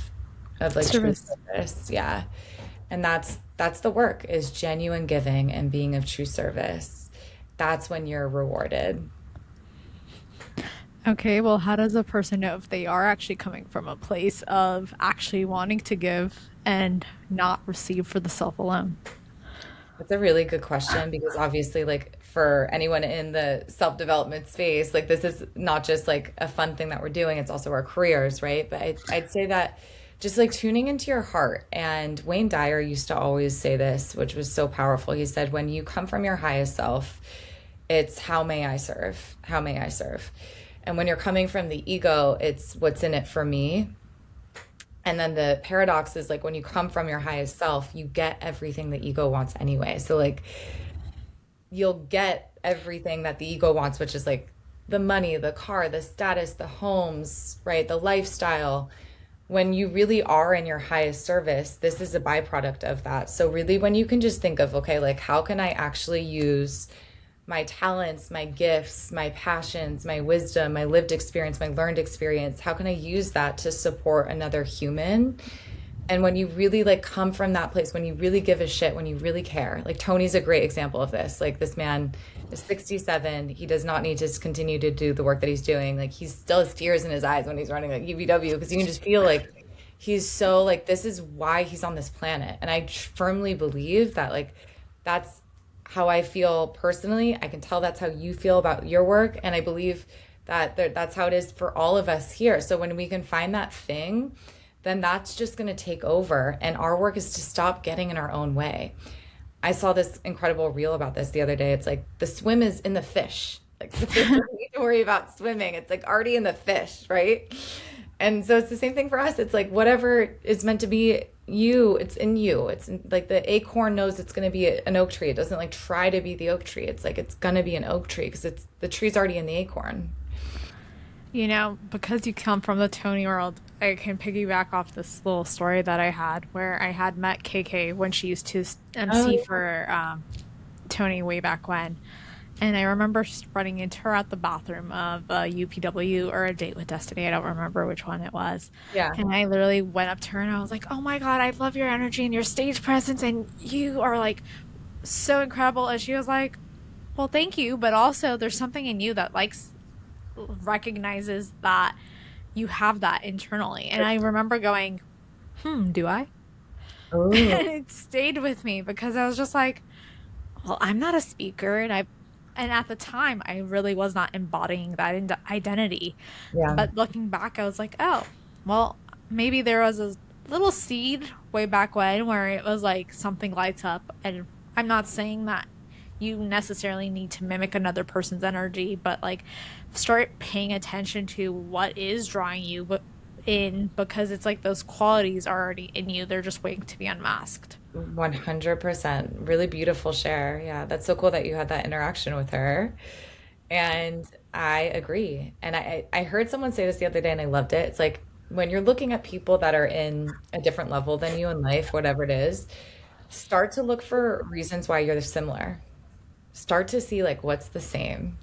like true Service. service? Yeah. And that's the work is genuine giving and being of true service. That's when you're rewarded. Okay, well, how does a person know if they are actually coming from a place of actually wanting to give and not receive for the self alone? That's a really good question because obviously, like for anyone in the self-development space, like this is not just like a fun thing that we're doing, it's also our careers, right? But I'd say that just like tuning into your heart. And Wayne Dyer used to always say this, which was so powerful. He said, when you come from your highest self, it's how may I serve? How may I serve? And when you're coming from the ego, it's what's in it for me. And then the paradox is like when you come from your highest self, you get everything the ego wants anyway. So like you'll get everything that the ego wants, which is like the money, the car, the status, the homes, right? The lifestyle. When you really are in your highest service, this is a byproduct of that. So really when you can just think of, okay, like how can I actually use my talents, my gifts, my passions, my wisdom, my lived experience, my learned experience, how can I use that to support another human? And when you really like come from that place, when you really give a shit, when you really care, like Tony's a great example of this. Like this man is 67. He does not need to continue to do the work that he's doing. Like he still has tears in his eyes when he's running like UVW because you can just feel like he's so like, this is why he's on this planet. And I firmly believe that like, that's how I feel personally. I can tell that's how you feel about your work. And I believe that that's how it is for all of us here. So when we can find that thing, then that's just going to take over. And our work is to stop getting in our own way. I saw this incredible reel about this the other day. It's like the swim is in the fish. Like the fish doesn't need to worry about swimming. It's like already in the fish, right? And so it's the same thing for us. It's like whatever is meant to be you, it's in you. It's like the acorn knows it's going to be an oak tree. It doesn't like try to be the oak tree. It's like it's going to be an oak tree because it's the tree's already in the acorn. You know, because you come from the Tony world, I can piggyback off this little story that I had where I had met KK when she used to MC Oh, for Tony way back when. And I remember just running into her at the bathroom of a UPW or a date with Destiny. I don't remember which one it was. yeah. And I literally went up to her and I was like, oh my God, I love your energy and your stage presence. And you are like so incredible. And she was like, well, thank you. But also, there's something in you that likes, recognizes that you have that internally. And I remember going, do I? Oh, And it stayed with me because I was just like, well, I'm not a speaker and at the time I really was not embodying that identity. yeah. But looking back, I was like, oh, well, maybe there was a little seed way back when where it was like something lights up. And I'm not saying that you necessarily need to mimic another person's energy, but like start paying attention to what is drawing you in because it's like those qualities are already in you. They're just waiting to be unmasked. 100%. Really beautiful share. Yeah, that's so cool that you had that interaction with her. And I agree. And I heard someone say this the other day and I loved it. It's like when you're looking at people that are in a different level than you in life, whatever it is, start to look for reasons why you're similar. Start to see like what's the same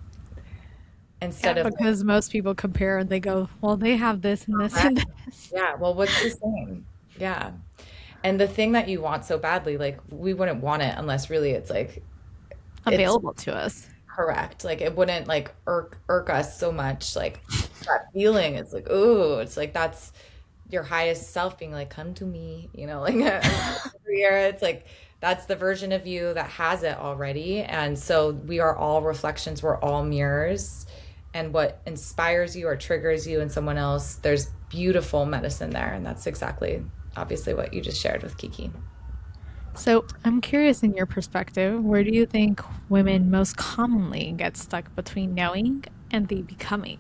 Yeah, instead of like, because most people compare and they go, well, they have this and this and correct. this Yeah, well, what's the same? Yeah. And the thing that you want so badly, like we wouldn't want it unless really it's like it's available to us. correct. Like it wouldn't like irk us so much. Like that feeling, it's like, ooh, it's like your highest self being like, come to me, like every year. It's like that's the version of you that has it already. And so we are all reflections, we're all mirrors. And what inspires you or triggers you in someone else, there's beautiful medicine there. And that's exactly obviously what you just shared with Kiki. So I'm curious, in your perspective, where do you think women most commonly get stuck between knowing and the becoming?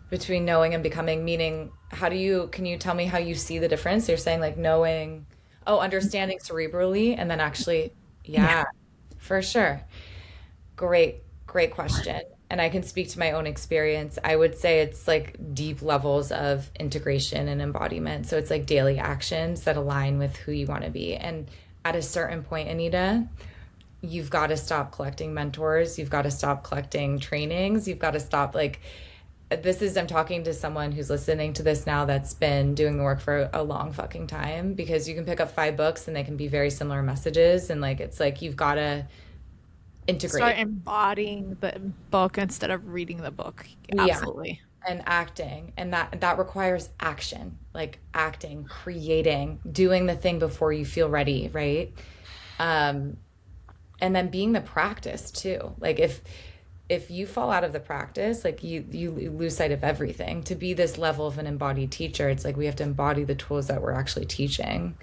Between knowing and becoming, meaning can you tell me how you see the difference? You're saying like knowing, oh, understanding cerebrally, and then actually, Yeah. yeah, for sure. Great question. And I can speak to my own experience. I would say it's like deep levels of integration and embodiment. So it's like daily actions that align with who you want to be. And at a certain point, Anita, you've got to stop collecting mentors. You've got to stop collecting trainings. You've got to stop I'm talking to someone who's listening to this now that's been doing the work for a long fucking time, because you can pick up 5 books and they can be very similar messages. And like, it's like, you've got to Start integrate. embodying the book instead of reading the book. Yeah. Absolutely. And acting. And that requires action, like acting, creating, doing the thing before you feel ready. Right. Um, and then being the practice too. Like if you fall out of the practice, like you lose sight of everything. To be this level of an embodied teacher, it's like we have to embody the tools that we're actually teaching.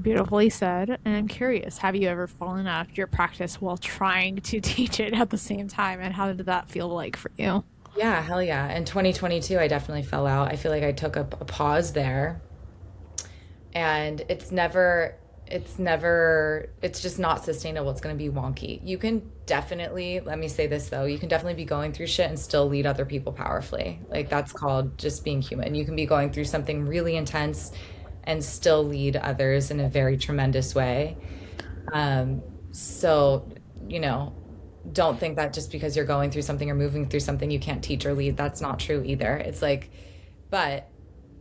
Beautifully said. And I'm curious, have you ever fallen out of your practice while trying to teach it at the same time? And how did that feel like for you? Yeah, hell yeah. In 2022, I definitely fell out. I feel like I took a pause there, and it's just not sustainable. It's going to be wonky. You can definitely, let me say this though, you can definitely be going through shit and still lead other people powerfully. Like that's called just being human. You can be going through something really intense and still lead others in a very tremendous way. So, you know, don't think that just because you're going through something or moving through something, you can't teach or lead. That's not true either. It's like, but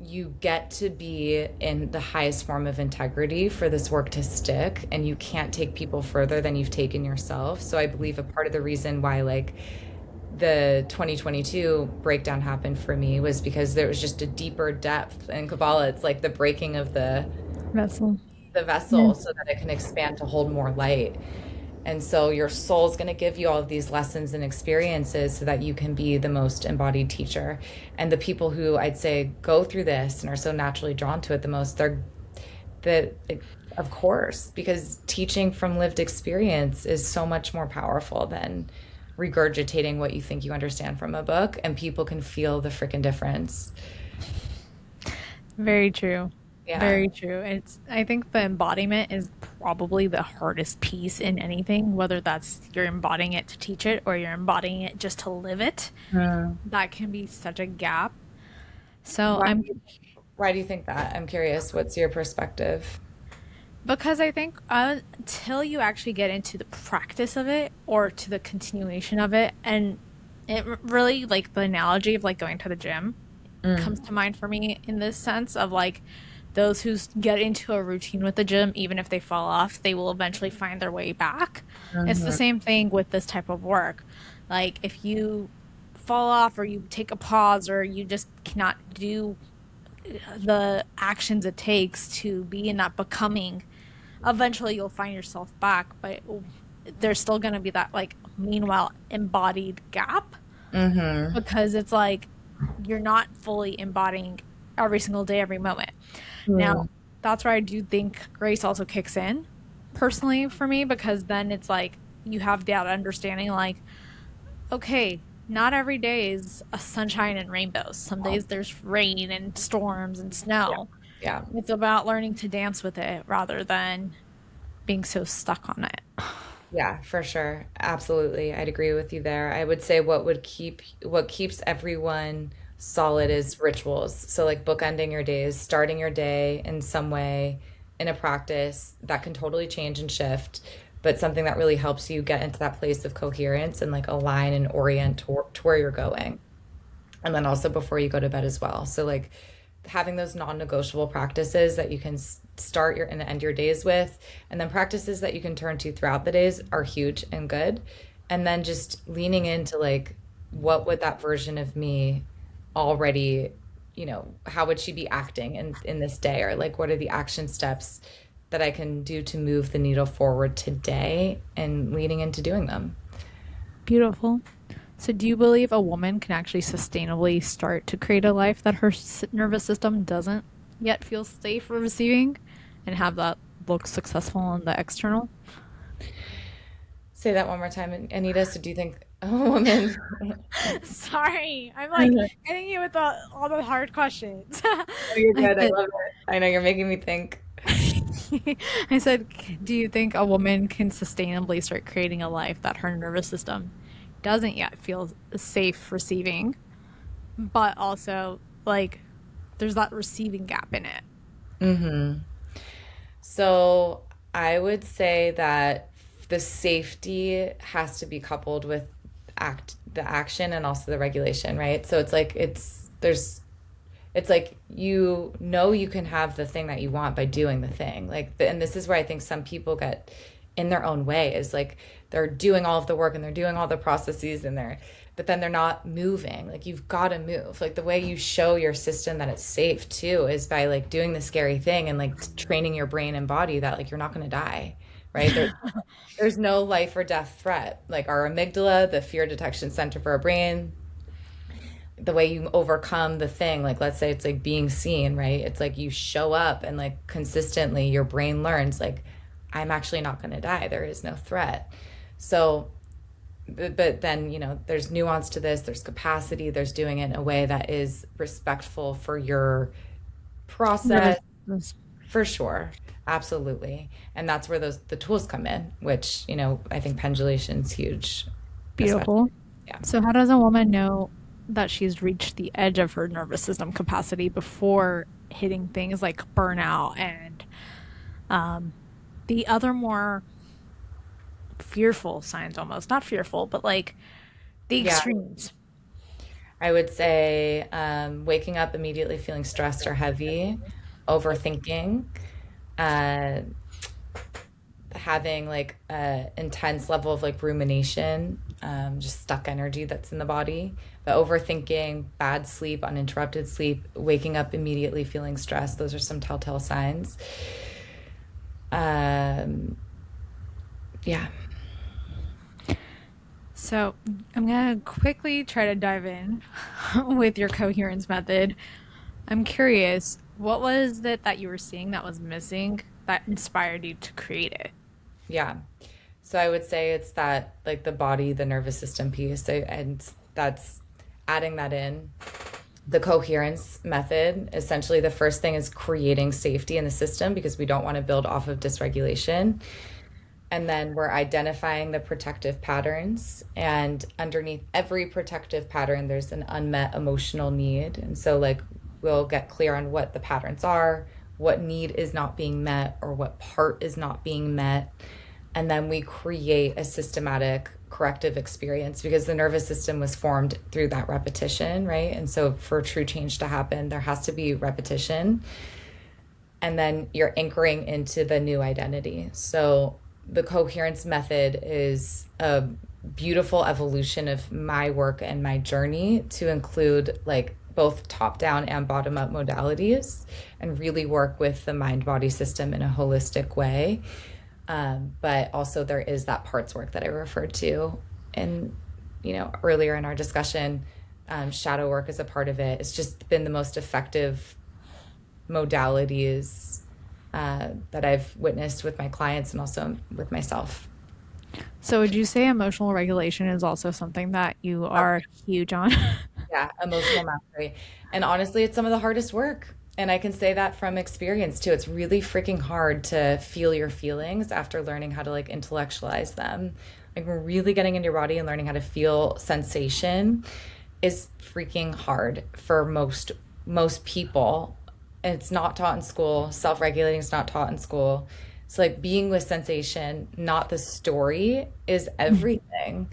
you get to be in the highest form of integrity for this work to stick, and you can't take people further than you've taken yourself. So I believe a part of the reason why like the 2022 breakdown happened for me was because there was just a deeper depth in Kabbalah. It's like the breaking of Vessel. the Yeah. vessel so that it can expand to hold more light. And so your soul's going to give you all of these lessons and experiences so that you can be the most embodied teacher. And the people who I'd say go through this and are so naturally drawn to it the most, the of course, because teaching from lived experience is so much more powerful than regurgitating what you think you understand from a book, and people can feel the freaking difference. Very true. Yeah. Very true. I think the embodiment is probably the hardest piece in anything, whether that's you're embodying it to teach it or you're embodying it just to live it. Mm. That can be such a gap. So Why, I'm why do you think that? I'm curious. What's your perspective? Because I think until you actually get into the practice of it or to the continuation of it, and it really, like the analogy of like going to the gym Mm. comes to mind for me in this sense of like those who get into a routine with the gym, even if they fall off, they will eventually find their way back. It's the Mhm. same thing with this type of work. Like if you fall off or you take a pause or you just cannot do the actions it takes to be in that becoming, eventually you'll find yourself back, but there's still going to be that like meanwhile embodied gap, Mhm. because it's like you're not fully embodying every single day, every moment. Mm. Now, that's where I do think grace also kicks in personally for me, because then it's like you have that understanding like, okay, not every day is a sunshine and rainbows. Some days there's rain and storms and Yeah. snow. Yeah. It's about learning to dance with it rather than being so stuck on it. Yeah, for sure. Absolutely. I'd agree with you there. I would say what keeps everyone solid is rituals. So like bookending your days, starting your day in some way in a practice that can totally change and shift, but something that really helps you get into that place of coherence and like align and orient to where you're going. And then also before you go to bed as well. So like having those non-negotiable practices that you can start your and end your days with, and then practices that you can turn to throughout the days are huge and good. And then just leaning into like what would that version of me already how would she be acting in this day? Or like, what are the action steps that I can do to move the needle forward today and leading into doing them? Beautiful. So, do you believe a woman can actually sustainably start to create a life that her nervous system doesn't yet feel safe for receiving and have that look successful in the external? Say that one more time, Anita. So do you think a woman? Sorry, I'm like hitting you with all the hard questions. Oh, you're I good. I said, love it. I know you're making me think. I said, do you think a woman can sustainably start creating a life that her nervous system doesn't yet feel safe receiving, but also like there's that receiving gap in it? Hmm. So I would say that the safety has to be coupled with the action and also the regulation, right? So it's like you can have the thing that you want by doing the thing. And this is where I think some people get in their own way, is like they're doing all of the work and they're doing all the processes but then they're not moving. Like, you've got to move. Like, the way you show your system that it's safe too is by like doing the scary thing and like training your brain and body that like you're not going to die, right? There's no life or death threat. Like, our amygdala, the fear detection center for our brain, the way you overcome the thing, like let's say it's like being seen, right? It's like you show up and like consistently your brain learns like, I'm actually not going to die, there is no threat. So but then, there's nuance to this, there's capacity, there's doing it in a way that is respectful for your process. Nervous. For sure, absolutely. And that's where the tools come in, which, I think pendulation's huge, especially. Beautiful. Yeah. So, how does a woman know that she's reached the edge of her nervous system capacity before hitting things like burnout and um, the other more fearful signs, almost not fearful, but like the Yeah, extremes? I would say waking up immediately feeling stressed or heavy, overthinking, uh, having like a intense level of like rumination, just stuck energy that's in the body, but overthinking, bad sleep, uninterrupted sleep, waking up immediately feeling stressed. Those are some telltale signs. Um, yeah. So, I'm going to quickly try to dive in with your coherence method. I'm curious, what was it that you were seeing that was missing that inspired you to create it? Yeah. So I would say it's that like the body, the nervous system piece, and that's adding that in. The coherence method, essentially, the first thing is creating safety in the system because we don't want to build off of dysregulation. And then we're identifying the protective patterns. And underneath every protective pattern, there's an unmet emotional need. And so, like, we'll get clear on what the patterns are, what need is not being met, or what part is not being met. And then we create a systematic corrective experience because the nervous system was formed through that repetition, right? And so, for true change to happen, there has to be repetition. And then you're anchoring into the new identity. So, the coherence method is a beautiful evolution of my work and my journey to include like both top down and bottom up modalities and really work with the mind body system in a holistic way. But also there is that parts work that I referred to and earlier in our discussion. Shadow work is a part of it. It's just been the most effective modalities that I've witnessed with my clients and also with myself. So, would you say emotional regulation is also something that you are huge on? Yeah, emotional mastery. And honestly, it's some of the hardest work. And I can say that from experience too. It's really freaking hard to feel your feelings after learning how to like intellectualize them. Like, really getting into your body and learning how to feel sensation is freaking hard for most people. And it's not taught in school. Self-regulating is not taught in school. So like being with sensation, not the story, is everything.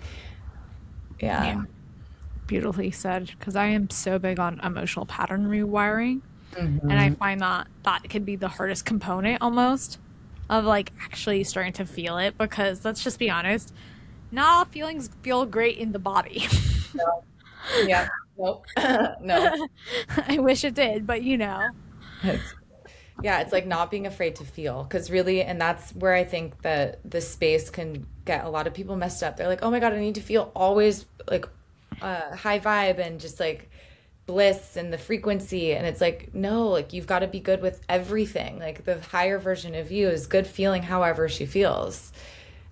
Yeah, Yeah. beautifully said. Because I am so big on emotional pattern rewiring, and I Hmm. find that that could be the hardest component almost of like actually starting to feel it. Because let's just be honest, not all feelings feel great in the body. Yeah. Nope. No. I wish it did, but you know. It's, yeah, it's like not being afraid to feel. Because really, and that's where I think that the space can get a lot of people messed up. They're like, oh my God, I need to feel always like high vibe and just like bliss and the frequency. And it's like, no, like you've got to be good with everything. Like the higher version of you is good feeling however she feels.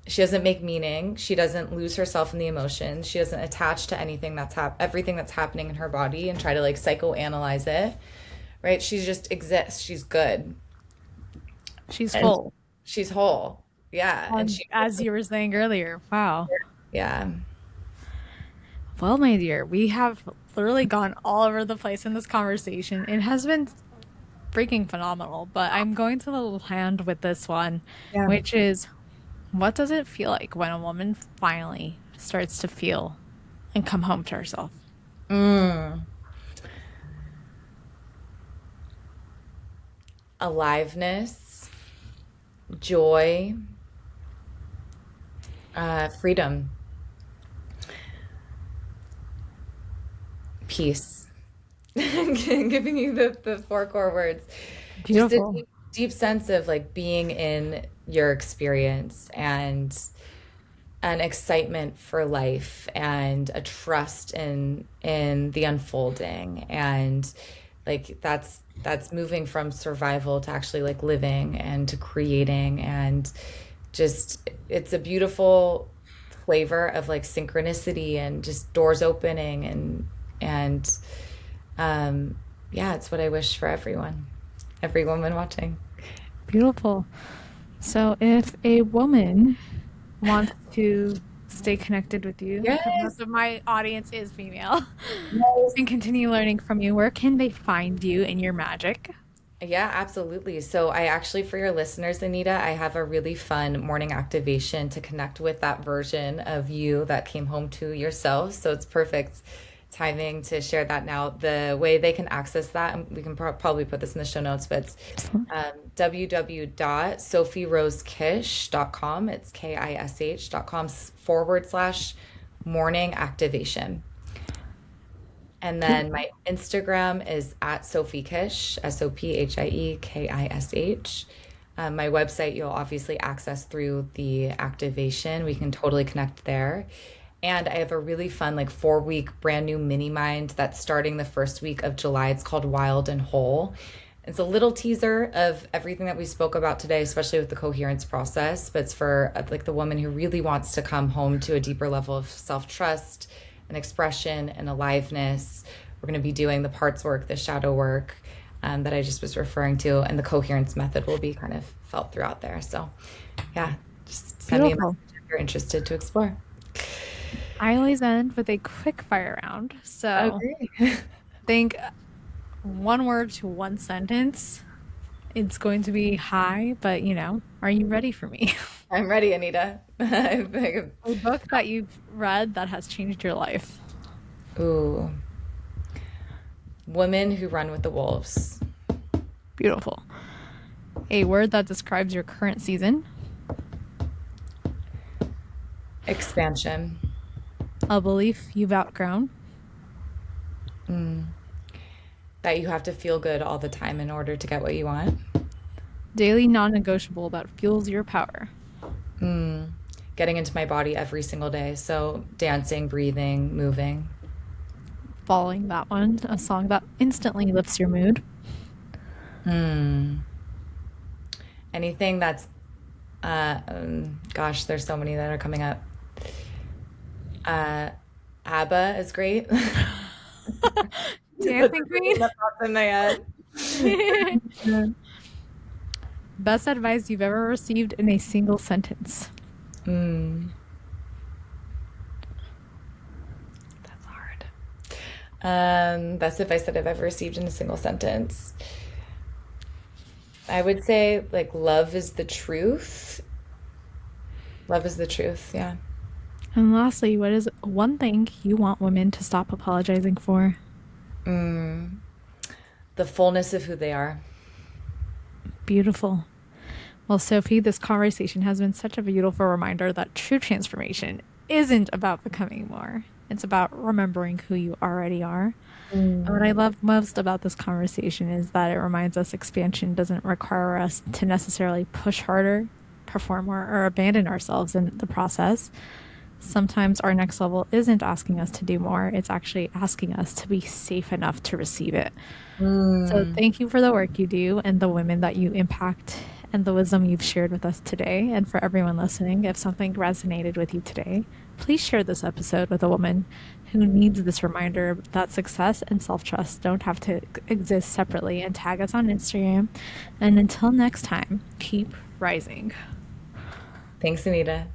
She doesn't make meaning. She doesn't lose herself in the emotions. She doesn't attach to anything everything that's happening in her body and try to like psychoanalyze it. Right? She just exists. She's good. She's And full. she's whole. Yeah. And And as you were saying earlier, wow. yeah. Well, my dear, we have literally gone all over the place in this conversation. It has been freaking phenomenal, but I'm going to land with this one, Yeah. which is what does it feel like when a woman finally starts to feel and come home to herself? Mm. Aliveness, joy, freedom, peace. Giving you the four core words. Just a Beautiful. deep sense of like being in your experience and an excitement for life and a trust in the unfolding and like that's moving from survival to actually like living and to creating and just it's a beautiful flavor of like synchronicity and just doors opening and um yeah, it's what I wish for everyone, every woman watching. Beautiful. So, if a woman wants to stay connected with you, because Yes. most of my audience is female, Yes. and continue learning from you, where can they find you and your magic? Yeah, absolutely. So, I actually, for your listeners, Anita, I have a really fun morning activation to connect with that version of you that came home to yourself. So, it's perfect timing to share that now. The way they can access that, and we can probably put this in the show notes, but it's Excellent. www.sophierosekish.com. It's kish.com / morning activation. And then my Instagram is at Sophie Kish, SOPHIEKISH. My website, you'll obviously access through the activation. We can totally connect there. And I have a really fun, like 4 week brand new mini mind that's starting the first week of July. It's called Wild and Whole. It's a little teaser of everything that we spoke about today, especially with the coherence process. But it's for like the woman who really wants to come home to a deeper level of self-trust and expression and aliveness. We're going to be doing the parts work, the shadow work that I just was referring to, and the coherence method will be kind of felt throughout there. So, yeah, just send me a Beautiful. message if you're interested to explore. I always end with a quick fire round. So, Okay. think one word to one sentence. It's going to be hi, but are you ready for me? I'm ready, Anita. A book that you've read that has changed your life. Ooh, women who run with the wolves. Beautiful. A word that describes your current season. Expansion. A belief you've outgrown. That you have to feel good all the time in order to get what you want. Daily non-negotiable that fuels your power. Getting into my body every single day. So dancing, breathing, moving. Following that one, a song that instantly lifts your mood. Anything that's, gosh, there's so many that are coming up. ABBA is great. Dancing Queen. That's off in my head. Best advice you've ever received in a single sentence. That's hard. Best advice that I've ever received in a single sentence. I would say like love is the truth. Love is the truth, yeah. And lastly, what is one thing you want women to stop apologizing for? The fullness of who they are. Beautiful. Well, Sophie, this conversation has been such a beautiful reminder that true transformation isn't about becoming more. It's about remembering who you already are. And what I Mm. love most about this conversation is that it reminds us expansion doesn't require us to necessarily push harder, perform more, or abandon ourselves in the process. Sometimes our next level isn't asking us to do more, it's actually asking us to be safe enough to receive it. So, Mm. thank you for the work you do and the women that you impact and the wisdom you've shared with us today. And for everyone listening, if something resonated with you today, please share this episode with a woman who needs this reminder that success and self trust don't have to exist separately, and tag us on Instagram. And until next time, keep rising. Thanks, Anita.